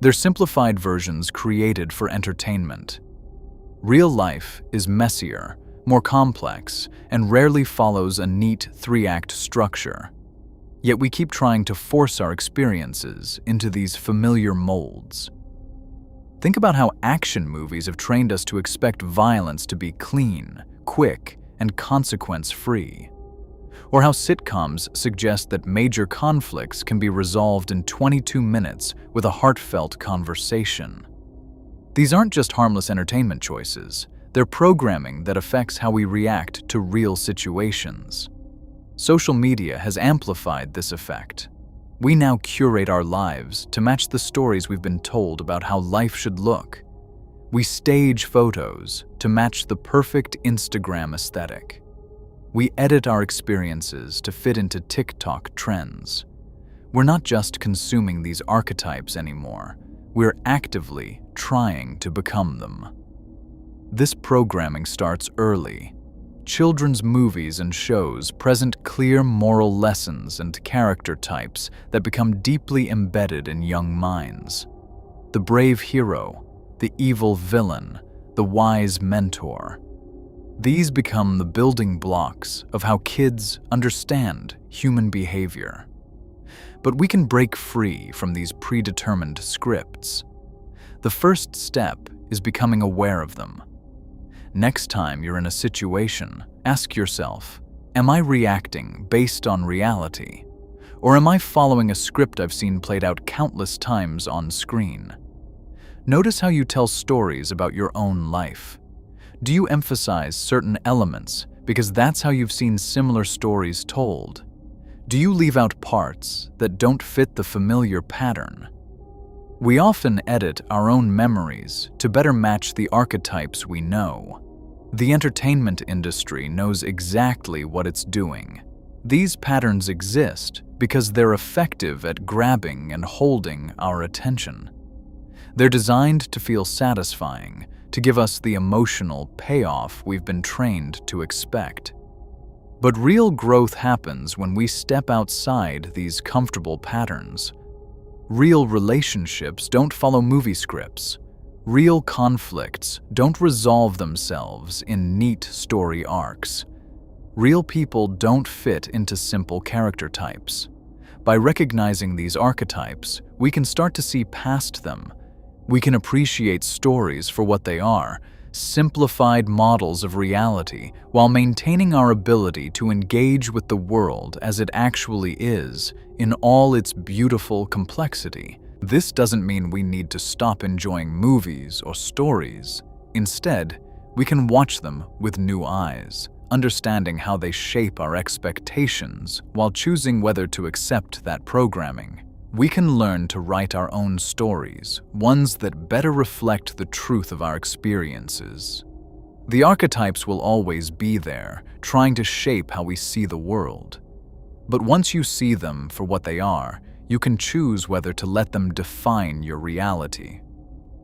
They're simplified versions created for entertainment. Real life is messier, more complex, and rarely follows a neat 3-act structure. Yet we keep trying to force our experiences into these familiar molds. Think about how action movies have trained us to expect violence to be clean, quick, and consequence-free. Or how sitcoms suggest that major conflicts can be resolved in 22 minutes with a heartfelt conversation. These aren't just harmless entertainment choices, they're programming that affects how we react to real situations. Social media has amplified this effect. We now curate our lives to match the stories we've been told about how life should look. We stage photos to match the perfect Instagram aesthetic. We edit our experiences to fit into TikTok trends. We're not just consuming these archetypes anymore, we're actively trying to become them. This programming starts early. Children's movies and shows present clear moral lessons and character types that become deeply embedded in young minds. The brave hero, the evil villain, the wise mentor. These become the building blocks of how kids understand human behavior. But we can break free from these predetermined scripts. The first step is becoming aware of them. Next time you're in a situation, ask yourself, am I reacting based on reality? Or am I following a script I've seen played out countless times on screen? Notice how you tell stories about your own life. Do you emphasize certain elements because that's how you've seen similar stories told? Do you leave out parts that don't fit the familiar pattern? We often edit our own memories to better match the archetypes we know. The entertainment industry knows exactly what it's doing. These patterns exist because they're effective at grabbing and holding our attention. They're designed to feel satisfying, to give us the emotional payoff we've been trained to expect. But real growth happens when we step outside these comfortable patterns. Real relationships don't follow movie scripts. Real conflicts don't resolve themselves in neat story arcs. Real people don't fit into simple character types. By recognizing these archetypes, we can start to see past them. We can appreciate stories for what they are, simplified models of reality, while maintaining our ability to engage with the world as it actually is, in all its beautiful complexity. This doesn't mean we need to stop enjoying movies or stories. Instead, we can watch them with new eyes, understanding how they shape our expectations while choosing whether to accept that programming. We can learn to write our own stories, ones that better reflect the truth of our experiences. The archetypes will always be there, trying to shape how we see the world. But once you see them for what they are, you can choose whether to let them define your reality.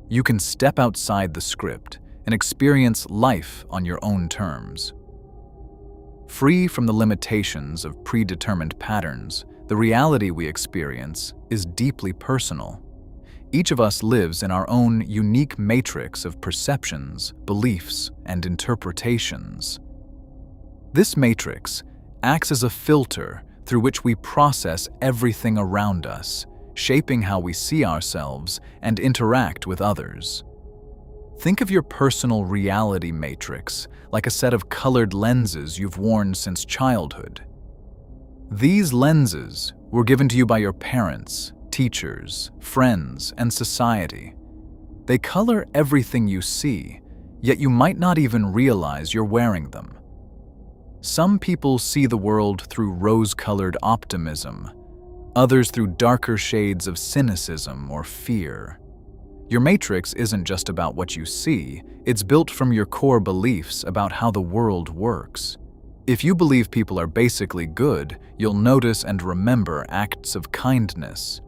You can step outside the script and experience life on your own terms. Free from the limitations of predetermined patterns, the reality we experience is deeply personal. Each of us lives in our own unique matrix of perceptions, beliefs, and interpretations. This matrix acts as a filter through which we process everything around us, shaping how we see ourselves and interact with others. Think of your personal reality matrix like a set of colored lenses you've worn since childhood. These lenses were given to you by your parents, teachers, friends, and society. They color everything you see, yet you might not even realize you're wearing them. Some people see the world through rose-colored optimism, others through darker shades of cynicism or fear. Your matrix isn't just about what you see, it's built from your core beliefs about how the world works. If you believe people are basically good, you'll notice and remember acts of kindness.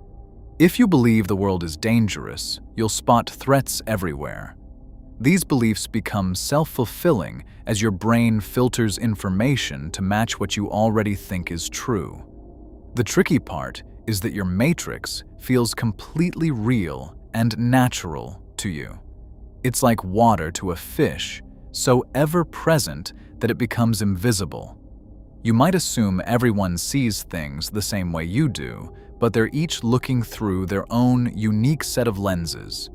If you believe the world is dangerous, you'll spot threats everywhere. These beliefs become self-fulfilling as your brain filters information to match what you already think is true. The tricky part is that your matrix feels completely real and natural to you. It's like water to a fish, so ever-present that it becomes invisible. You might assume everyone sees things the same way you do, but they're each looking through their own unique set of lenses.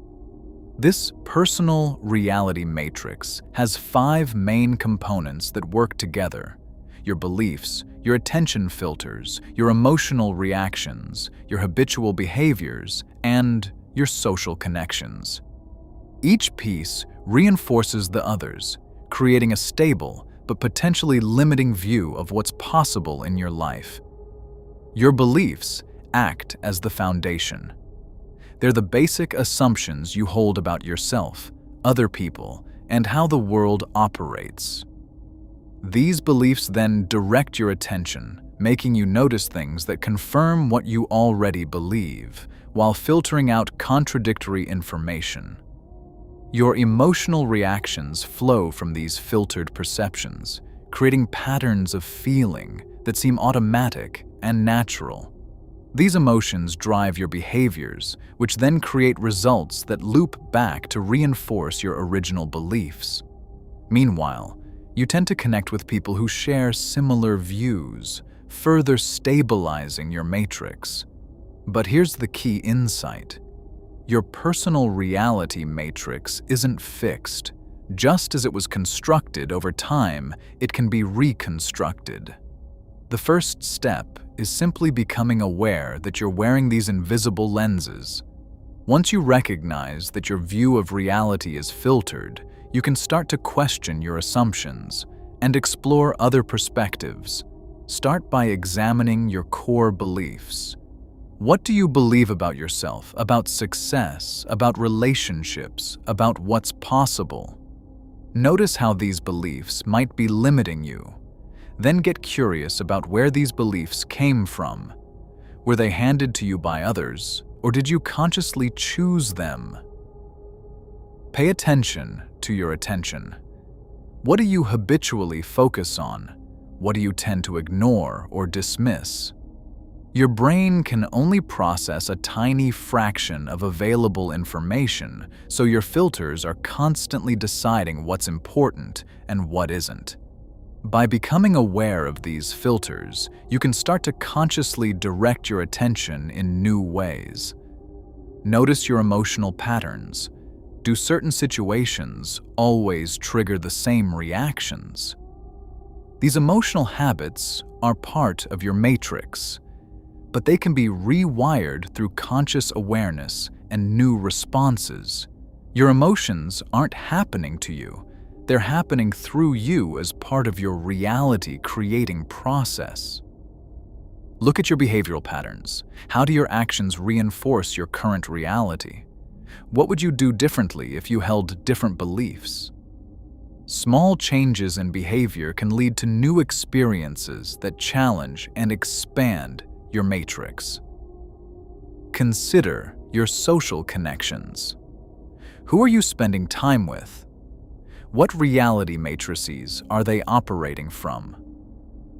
This personal reality matrix has 5 main components that work together: your beliefs, your attention filters, your emotional reactions, your habitual behaviors, and your social connections. Each piece reinforces the others, creating a stable but potentially limiting view of what's possible in your life. Your beliefs act as the foundation. They're the basic assumptions you hold about yourself, other people, and how the world operates. These beliefs then direct your attention, making you notice things that confirm what you already believe, while filtering out contradictory information. Your emotional reactions flow from these filtered perceptions, creating patterns of feeling that seem automatic and natural. These emotions drive your behaviors, which then create results that loop back to reinforce your original beliefs. Meanwhile, you tend to connect with people who share similar views, further stabilizing your matrix. But here's the key insight. Your personal reality matrix isn't fixed. Just as it was constructed over time, it can be reconstructed. The first step is simply becoming aware that you're wearing these invisible lenses. Once you recognize that your view of reality is filtered, you can start to question your assumptions and explore other perspectives. Start by examining your core beliefs. What do you believe about yourself, about success, about relationships, about what's possible? Notice how these beliefs might be limiting you. Then get curious about where these beliefs came from. Were they handed to you by others, or did you consciously choose them? Pay attention to your attention. What do you habitually focus on? What do you tend to ignore or dismiss? Your brain can only process a tiny fraction of available information, so your filters are constantly deciding what's important and what isn't. By becoming aware of these filters, you can start to consciously direct your attention in new ways. Notice your emotional patterns. Do certain situations always trigger the same reactions? These emotional habits are part of your matrix, but they can be rewired through conscious awareness and new responses. Your emotions aren't happening to you. They're happening through you as part of your reality-creating process. Look at your behavioral patterns. How do your actions reinforce your current reality? What would you do differently if you held different beliefs? Small changes in behavior can lead to new experiences that challenge and expand your matrix. Consider your social connections. Who are you spending time with? What reality matrices are they operating from?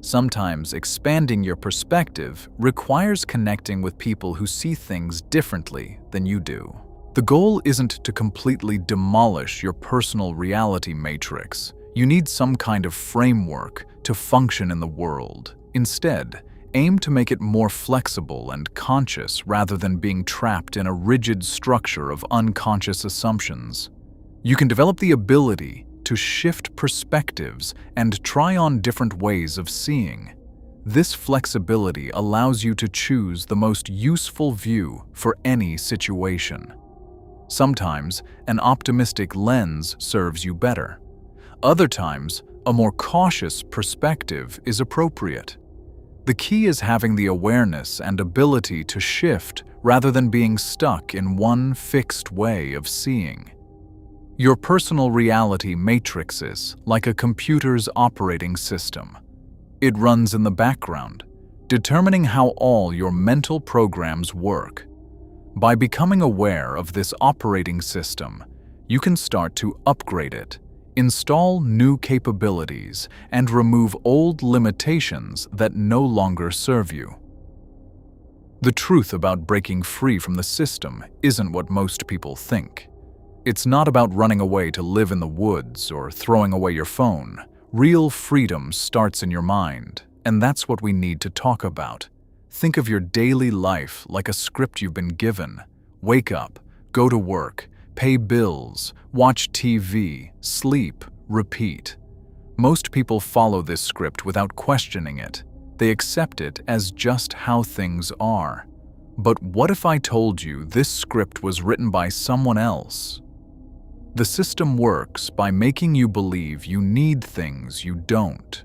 Sometimes expanding your perspective requires connecting with people who see things differently than you do. The goal isn't to completely demolish your personal reality matrix. You need some kind of framework to function in the world. Instead, aim to make it more flexible and conscious rather than being trapped in a rigid structure of unconscious assumptions. You can develop the ability to shift perspectives and try on different ways of seeing. This flexibility allows you to choose the most useful view for any situation. Sometimes, an optimistic lens serves you better. Other times, a more cautious perspective is appropriate. The key is having the awareness and ability to shift rather than being stuck in one fixed way of seeing. Your personal reality matrix is like a computer's operating system. It runs in the background, determining how all your mental programs work. By becoming aware of this operating system, you can start to upgrade it, install new capabilities, and remove old limitations that no longer serve you. The truth about breaking free from the system isn't what most people think. It's not about running away to live in the woods or throwing away your phone. Real freedom starts in your mind, And that's what we need to talk about. Think of your daily life like a script you've been given. Wake up, go to work, pay bills, watch TV, sleep, repeat. Most people follow this script without questioning it. They accept it as just how things are. But what if I told you this script was written by someone else? The system works by making you believe you need things you don't.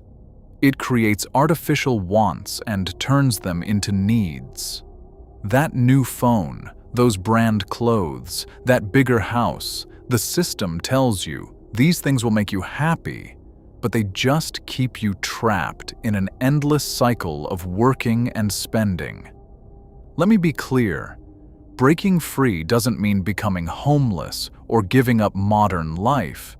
It creates artificial wants and turns them into needs. That new phone, those brand clothes, that bigger house, the system tells you these things will make you happy, but they just keep you trapped in an endless cycle of working and spending. Let me be clear. Breaking free doesn't mean becoming homeless or giving up modern life.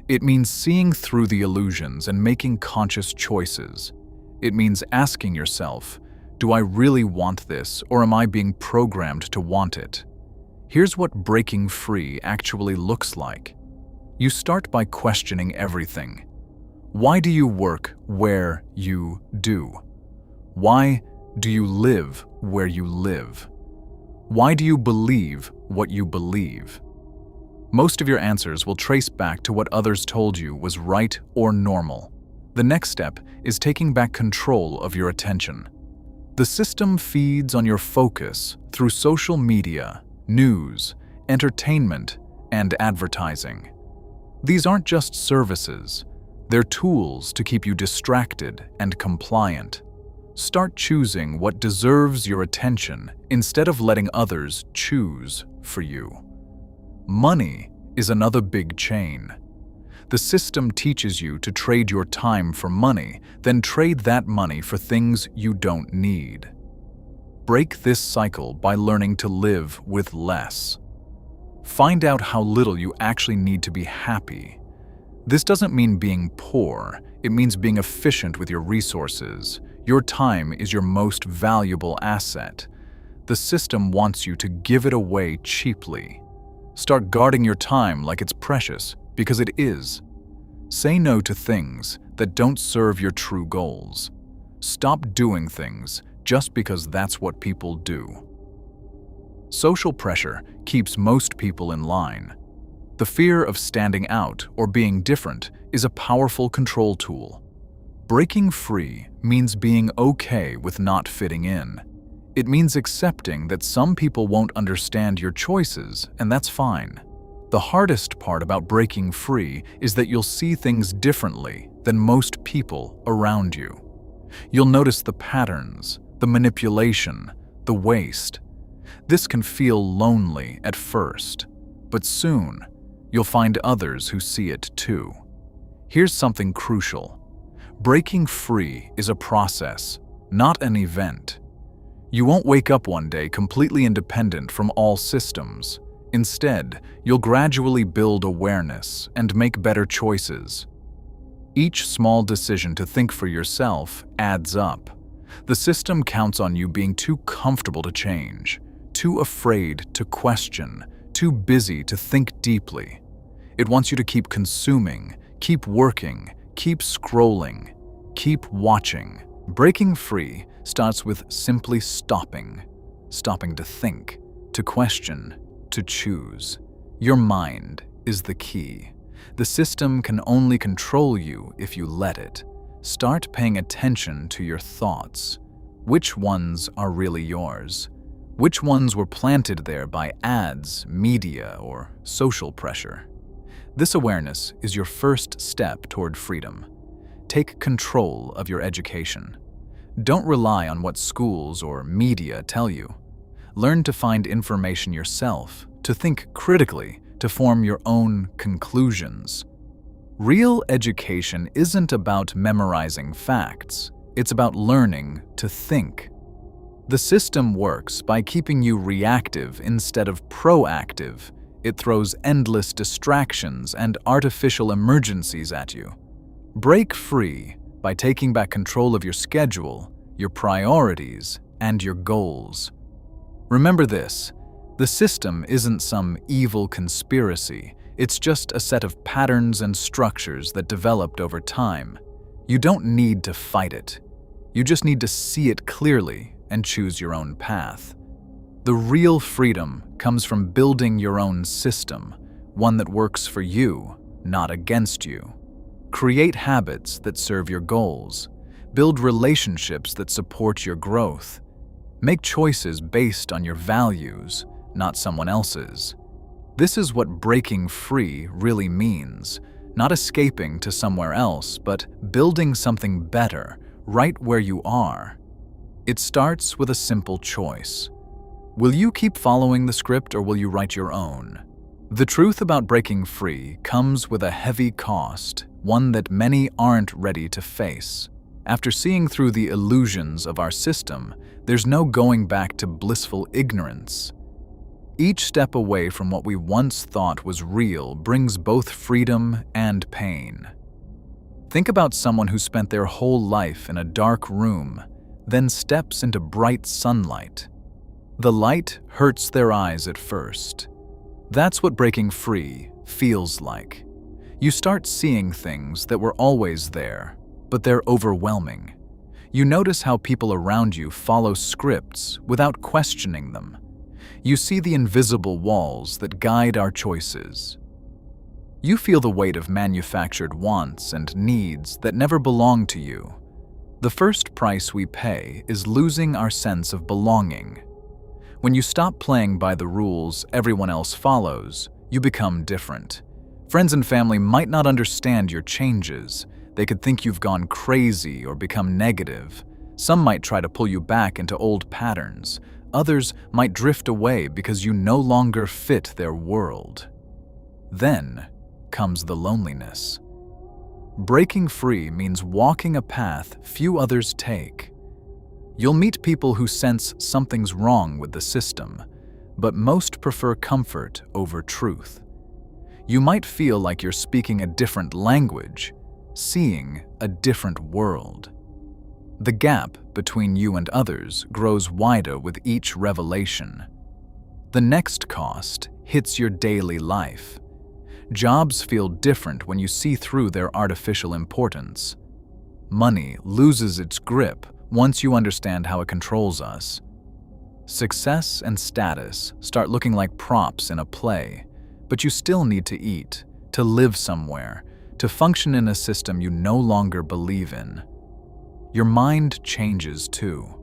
It means seeing through the illusions and making conscious choices. It means asking yourself, do I really want this, or am I being programmed to want it? Here's what breaking free actually looks like. You start by questioning everything. Why do you work where you do? Why do you live where you live? Why do you believe what you believe? Most of your answers will trace back to what others told you was right or normal. The next step is taking back control of your attention. The system feeds on your focus through social media, news, entertainment, and advertising. These aren't just services. They're tools to keep you distracted and compliant. Start choosing what deserves your attention instead of letting others choose for you. Money is another big chain. The system teaches you to trade your time for money, then trade that money for things you don't need. Break this cycle by learning to live with less. Find out how little you actually need to be happy. This doesn't mean being poor, it means being efficient with your resources. Your time is your most valuable asset. The system wants you to give it away cheaply. Start guarding your time like it's precious, because it is. Say no to things that don't serve your true goals. Stop doing things just because that's what people do. Social pressure keeps most people in line. The fear of standing out or being different is a powerful control tool. Breaking free means being okay with not fitting in. It means accepting that some people won't understand your choices, and that's fine. The hardest part about breaking free is that you'll see things differently than most people around you. You'll notice the patterns, the manipulation, the waste. This can feel lonely at first, but soon you'll find others who see it too. Here's something crucial. Breaking free is a process, not an event. You won't wake up one day completely independent from all systems. Instead, you'll gradually build awareness and make better choices. Each small decision to think for yourself adds up. The system counts on you being too comfortable to change, too afraid to question, too busy to think deeply. It wants you to keep consuming, keep working, keep scrolling, keep watching. Breaking free starts with simply stopping to think, to question, to choose. Your mind is the key. The system can only control you if you let it. Start paying attention to your thoughts. Which ones are really yours? Which ones were planted there by ads, media, or social pressure? This awareness is your first step toward freedom. Take control of your education. Don't rely on what schools or media tell you. Learn to find information yourself, to think critically, to form your own conclusions. Real education isn't about memorizing facts. It's about learning to think. The system works by keeping you reactive instead of proactive. It throws endless distractions and artificial emergencies at you. Break free by taking back control of your schedule, your priorities, and your goals. Remember this, the system isn't some evil conspiracy. It's just a set of patterns and structures that developed over time. You don't need to fight it. You just need to see it clearly and choose your own path. The real freedom comes from building your own system, one that works for you, not against you. Create habits that serve your goals. Build relationships that support your growth. Make choices based on your values, not someone else's. This is what breaking free really means, not escaping to somewhere else, but building something better right where you are. It starts with a simple choice. Will you keep following the script or will you write your own? The truth about breaking free comes with a heavy cost, one that many aren't ready to face. After seeing through the illusions of our system, there's no going back to blissful ignorance. Each step away from what we once thought was real brings both freedom and pain. Think about someone who spent their whole life in a dark room, then steps into bright sunlight. The light hurts their eyes at first. That's what breaking free feels like. You start seeing things that were always there, but they're overwhelming. You notice how people around you follow scripts without questioning them. You see the invisible walls that guide our choices. You feel the weight of manufactured wants and needs that never belong to you. The first price we pay is losing our sense of belonging. When you stop playing by the rules everyone else follows, you become different. Friends and family might not understand your changes. They could think you've gone crazy or become negative. Some might try to pull you back into old patterns. Others might drift away because you no longer fit their world. Then comes the loneliness. Breaking free means walking a path few others take. You'll meet people who sense something's wrong with the system, but most prefer comfort over truth. You might feel like you're speaking a different language, seeing a different world. The gap between you and others grows wider with each revelation. The next cost hits your daily life. Jobs feel different when you see through their artificial importance. Money loses its grip once you understand how it controls us. Success and status start looking like props in a play, but you still need to eat, to live somewhere, to function in a system you no longer believe in. Your mind changes too.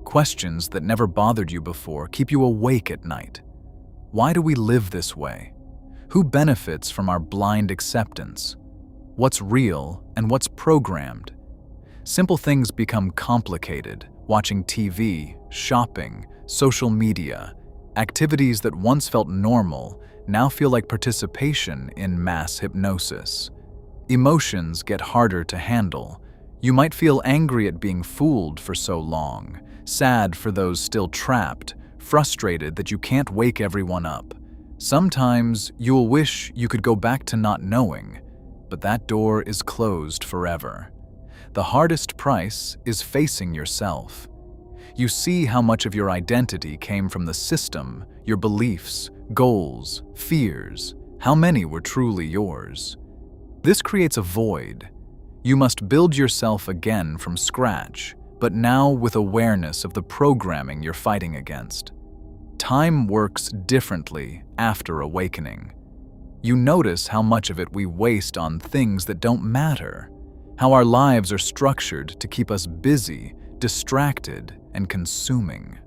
Questions that never bothered you before keep you awake at night. Why do we live this way? Who benefits from our blind acceptance? What's real and what's programmed? Simple things become complicated. Watching TV, shopping, social media, activities that once felt normal now feel like participation in mass hypnosis. Emotions get harder to handle. You might feel angry at being fooled for so long, sad for those still trapped, frustrated that you can't wake everyone up. Sometimes you'll wish you could go back to not knowing, but that door is closed forever. The hardest price is facing yourself. You see how much of your identity came from the system, your beliefs, goals, fears, how many were truly yours. This creates a void. You must build yourself again from scratch, but now with awareness of the programming you're fighting against. Time works differently after awakening. You notice how much of it we waste on things that don't matter, how our lives are structured to keep us busy, distracted, and consuming.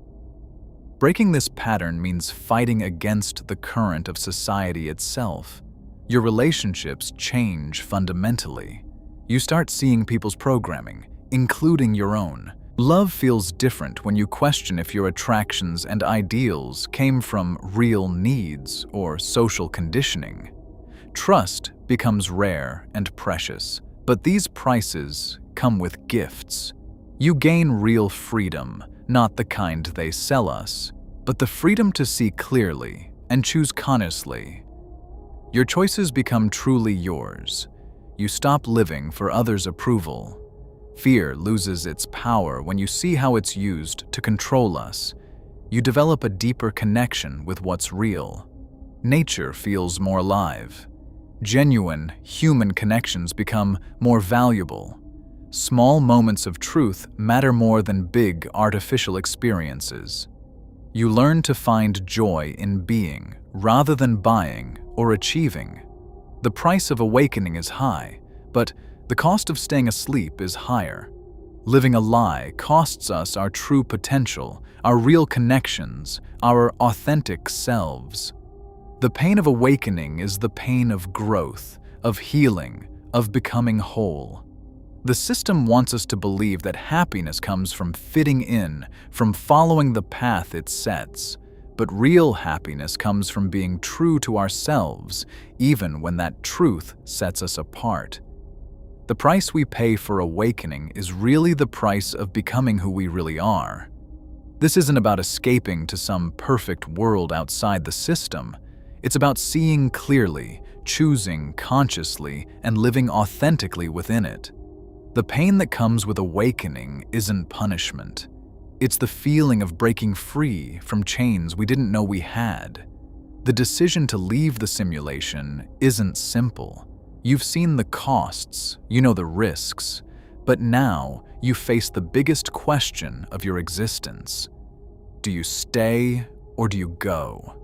Breaking this pattern means fighting against the current of society itself. Your relationships change fundamentally. You start seeing people's programming, including your own. Love feels different when you question if your attractions and ideals came from real needs or social conditioning. Trust becomes rare and precious, but these prices come with gifts. You gain real freedom, not the kind they sell us, but the freedom to see clearly and choose consciously. Your choices become truly yours. You stop living for others' approval. Fear loses its power when you see how it's used to control us. You develop a deeper connection with what's real. Nature feels more alive. Genuine, human connections become more valuable. Small moments of truth matter more than big artificial experiences. You learn to find joy in being rather than buying or achieving. The price of awakening is high, but the cost of staying asleep is higher. Living a lie costs us our true potential, our real connections, our authentic selves. The pain of awakening is the pain of growth, of healing, of becoming whole. The system wants us to believe that happiness comes from fitting in, from following the path it sets. But real happiness comes from being true to ourselves, even when that truth sets us apart. The price we pay for awakening is really the price of becoming who we really are. This isn't about escaping to some perfect world outside the system. It's about seeing clearly, choosing consciously, and living authentically within it. The pain that comes with awakening isn't punishment. It's the feeling of breaking free from chains we didn't know we had. The decision to leave the simulation isn't simple. You've seen the costs, you know the risks, but now you face the biggest question of your existence. Do you stay or do you go?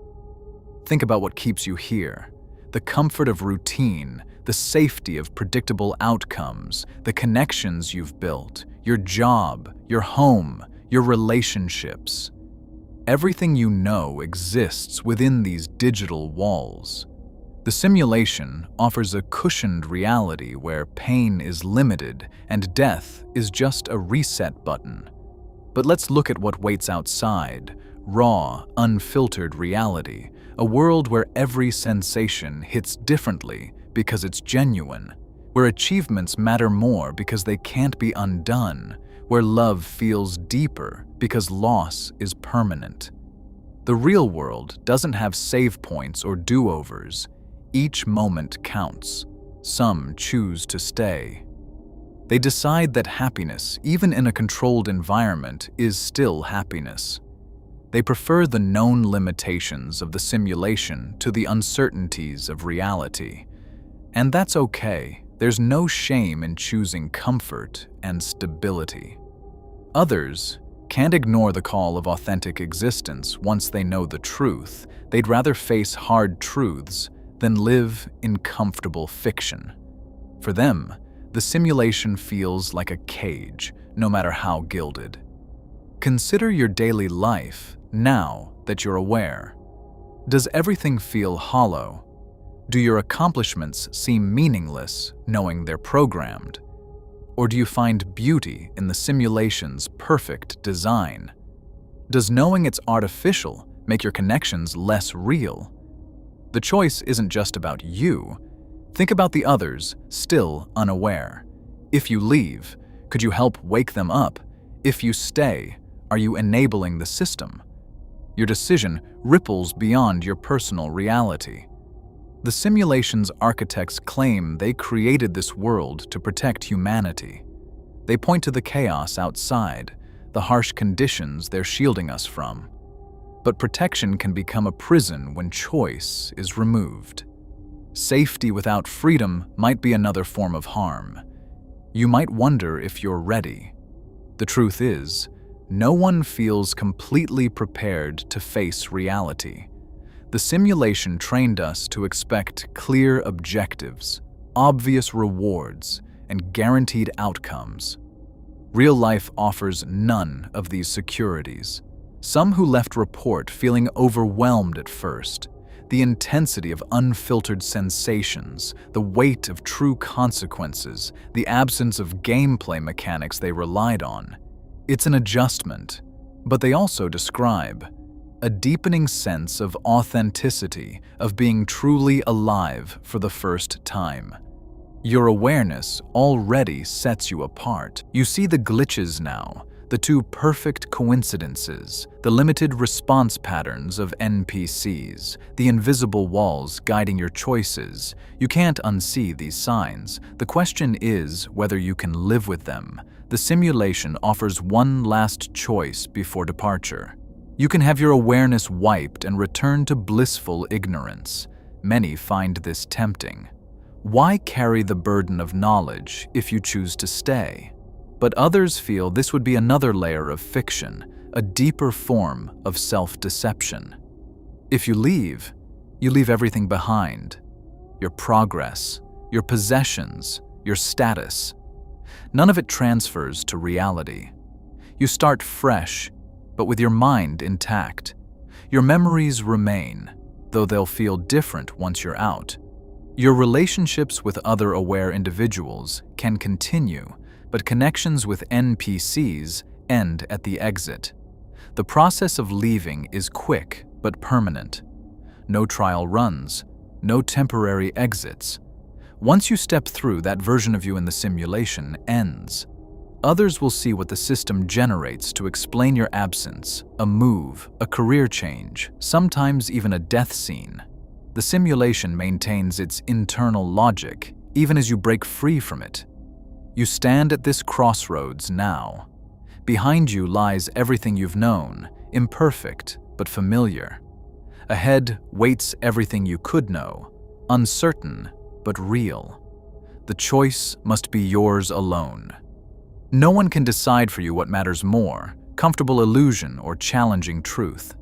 Think about what keeps you here. The comfort of routine, the safety of predictable outcomes, the connections you've built, your job, your home, your relationships. Everything you know exists within these digital walls. The simulation offers a cushioned reality where pain is limited and death is just a reset button. But let's look at what waits outside, raw, unfiltered reality, a world where every sensation hits differently because it's genuine, where achievements matter more because they can't be undone, where love feels deeper because loss is permanent. The real world doesn't have save points or do-overs. Each moment counts. Some choose to stay. They decide that happiness, even in a controlled environment, is still happiness. They prefer the known limitations of the simulation to the uncertainties of reality. And that's okay. There's no shame in choosing comfort and stability. Others can't ignore the call of authentic existence once they know the truth. They'd rather face hard truths than live in comfortable fiction. For them, the simulation feels like a cage, no matter how gilded. Consider your daily life now that you're aware. Does everything feel hollow? Do your accomplishments seem meaningless, knowing they're programmed? Or do you find beauty in the simulation's perfect design? Does knowing it's artificial make your connections less real? The choice isn't just about you. Think about the others still unaware. If you leave, could you help wake them up? If you stay, are you enabling the system? Your decision ripples beyond your personal reality. The simulation's architects claim they created this world to protect humanity. They point to the chaos outside, the harsh conditions they're shielding us from. But protection can become a prison when choice is removed. Safety without freedom might be another form of harm. You might wonder if you're ready. The truth is, no one feels completely prepared to face reality. The simulation trained us to expect clear objectives, obvious rewards, and guaranteed outcomes. Real life offers none of these securities. Some who left report feeling overwhelmed at first. The intensity of unfiltered sensations, the weight of true consequences, the absence of gameplay mechanics they relied on. It's an adjustment, but they also describe a deepening sense of authenticity, of being truly alive for the first time. Your awareness already sets you apart. You see the glitches now, the two perfect coincidences, the limited response patterns of NPCs, the invisible walls guiding your choices. You can't unsee these signs. The question is whether you can live with them. The simulation offers one last choice before departure. You can have your awareness wiped and return to blissful ignorance. Many find this tempting. Why carry the burden of knowledge if you choose to stay? but others feel this would be another layer of fiction, a deeper form of self-deception. If you leave everything behind: your progress, your possessions, your status. None of it transfers to reality. You start fresh, but with your mind intact. Your memories remain, though they'll feel different once you're out. Your relationships with other aware individuals can continue, but connections with NPCs end at the exit. The process of leaving is quick but permanent. No trial runs, no temporary exits. Once you step through, that version of you in the simulation ends. Others will see what the system generates to explain your absence, a move, a career change, sometimes even a death scene. The simulation maintains its internal logic, even as you break free from it. You stand at this crossroads now. Behind you lies everything you've known, imperfect but familiar. Ahead waits everything you could know, uncertain but real. The choice must be yours alone. No one can decide for you what matters more, comfortable illusion or challenging truth.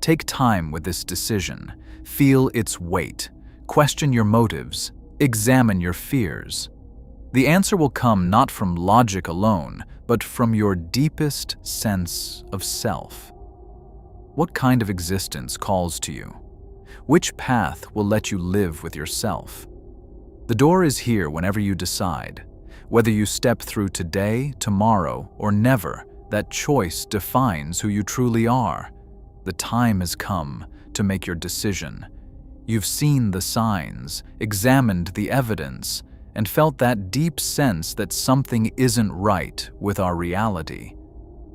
Take time with this decision. Feel its weight. Question your motives. Examine your fears. The answer will come not from logic alone, but from your deepest sense of self. What kind of existence calls to you? Which path will let you live with yourself? The door is here whenever you decide. Whether you step through today, tomorrow, or never, that choice defines who you truly are. The time has come to make your decision. You've seen the signs, examined the evidence, and felt that deep sense that something isn't right with our reality.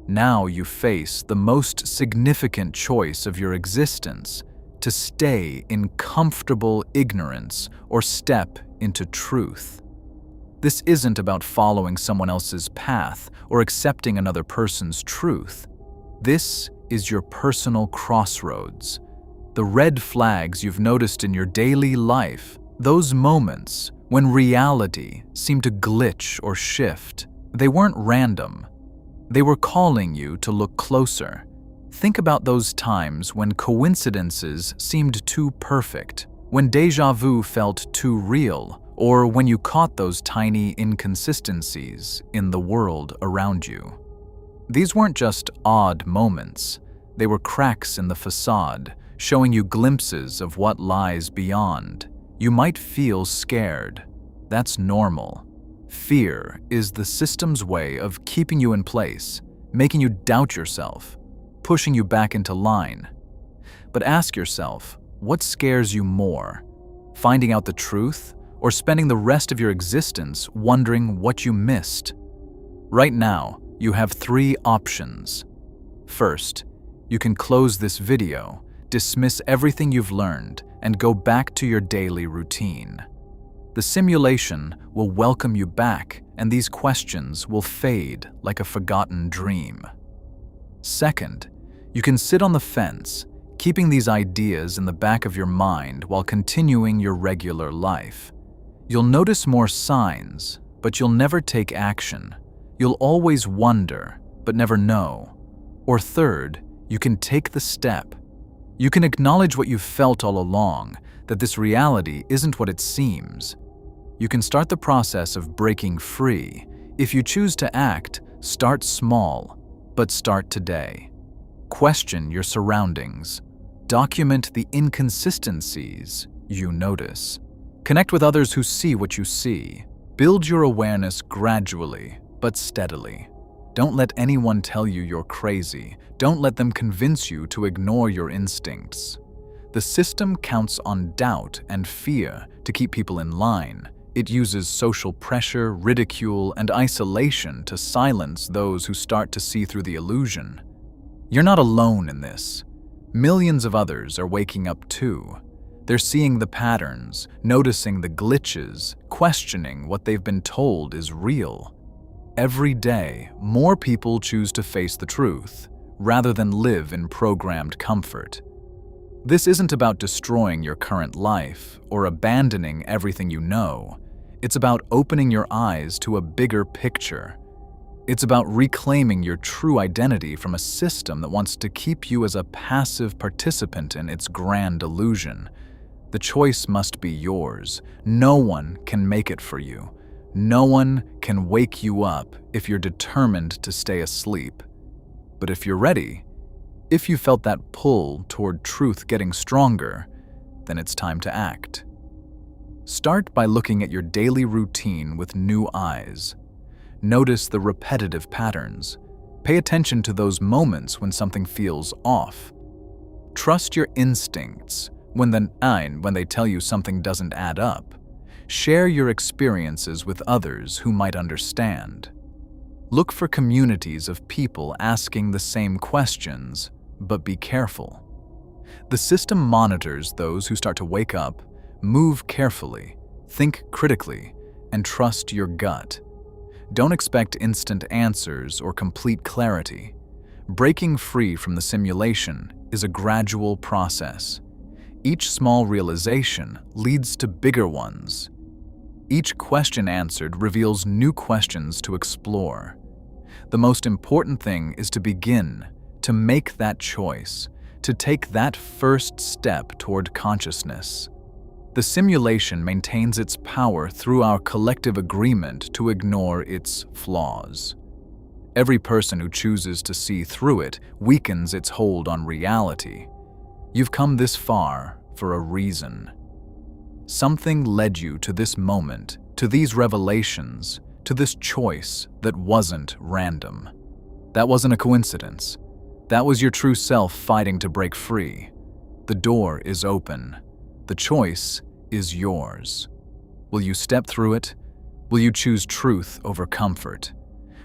Now you face the most significant choice of your existence: to stay in comfortable ignorance or step into truth. This isn't about following someone else's path or accepting another person's truth. This is your personal crossroads. The red flags you've noticed in your daily life, those moments when reality seemed to glitch or shift, they weren't random. They were calling you to look closer. Think about those times when coincidences seemed too perfect, when déjà vu felt too real, or when you caught those tiny inconsistencies in the world around you. These weren't just odd moments. They were cracks in the facade, showing you glimpses of what lies beyond. You might feel scared. That's normal. Fear is the system's way of keeping you in place, making you doubt yourself, pushing you back into line. But ask yourself, what scares you more? Finding out the truth, or spending the rest of your existence wondering what you missed? Right now, you have 3 options. First, you can close this video, dismiss everything you've learned, and go back to your daily routine. The simulation will welcome you back, and these questions will fade like a forgotten dream. Second, you can sit on the fence, keeping these ideas in the back of your mind while continuing your regular life. You'll notice more signs, but you'll never take action. You'll always wonder, but never know. Or third, you can take the step. You can acknowledge what you've felt all along, that this reality isn't what it seems. You can start the process of breaking free. If you choose to act, start small, but start today. Question your surroundings. Document the inconsistencies you notice. Connect with others who see what you see. Build your awareness gradually, but steadily. Don't let anyone tell you you're crazy. Don't let them convince you to ignore your instincts. The system counts on doubt and fear to keep people in line. It uses social pressure, ridicule, and isolation to silence those who start to see through the illusion. You're not alone in this. Millions of others are waking up too. They're seeing the patterns, noticing the glitches, questioning what they've been told is real. Every day, more people choose to face the truth, rather than live in programmed comfort. This isn't about destroying your current life or abandoning everything you know. It's about opening your eyes to a bigger picture. It's about reclaiming your true identity from a system that wants to keep you as a passive participant in its grand illusion. The choice must be yours. No one can make it for you. No one can wake you up if you're determined to stay asleep. But if you're ready, if you felt that pull toward truth getting stronger, then it's time to act. Start by looking at your daily routine with new eyes. Notice the repetitive patterns. Pay attention to those moments when something feels off. Trust your instincts when they tell you something doesn't add up. Share your experiences with others who might understand. Look for communities of people asking the same questions, but be careful. The system monitors those who start to wake up. Move carefully, think critically, and trust your gut. Don't expect instant answers or complete clarity. Breaking free from the simulation is a gradual process. Each small realization leads to bigger ones. Each question answered reveals new questions to explore. The most important thing is to begin, to make that choice, to take that first step toward consciousness. The simulation maintains its power through our collective agreement to ignore its flaws. Every person who chooses to see through it weakens its hold on reality. You've come this far for a reason. Something led you to this moment, to these revelations, to this choice that wasn't random. That wasn't a coincidence. That was your true self fighting to break free. The door is open. The choice is yours. Will you step through it? Will you choose truth over comfort?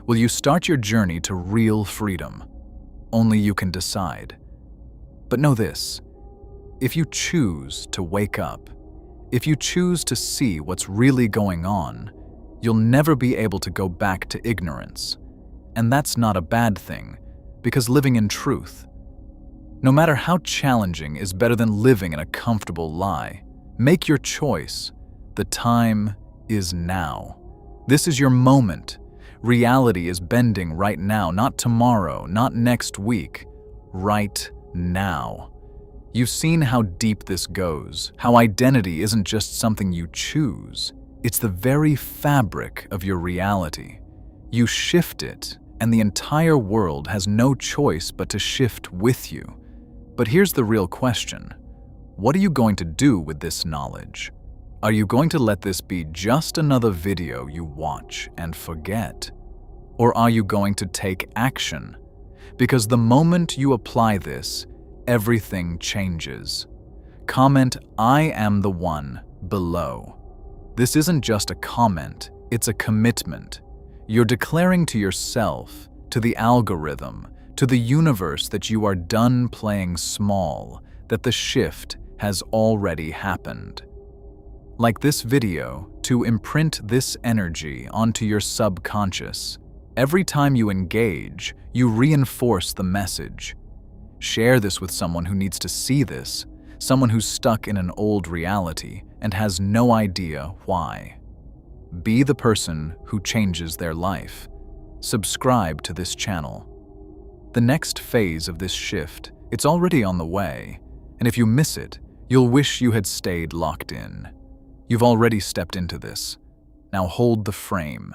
Will you start your journey to real freedom? Only you can decide. But know this, if you choose to wake up, if you choose to see what's really going on, you'll never be able to go back to ignorance. And that's not a bad thing, because living in truth, no matter how challenging, is better than living in a comfortable lie. Make your choice. The time is now. This is your moment. Reality is bending right now, not tomorrow, not next week. Right now. You've seen how deep this goes, how identity isn't just something you choose. It's the very fabric of your reality. You shift it, and the entire world has no choice but to shift with you. But here's the real question. What are you going to do with this knowledge? Are you going to let this be just another video you watch and forget? Or are you going to take action? Because the moment you apply this, everything changes. Comment "I am the one" below. This isn't just a comment, it's a commitment. You're declaring to yourself, to the algorithm, to the universe that you are done playing small, that the shift has already happened. Like this video, to imprint this energy onto your subconscious. Every time you engage, you reinforce the message. Share this with someone who needs to see this, someone who's stuck in an old reality and has no idea why. Be the person who changes their life. Subscribe to this channel. The next phase of this shift, it's already on the way, and if you miss it, you'll wish you had stayed locked in. You've already stepped into this. Now hold the frame.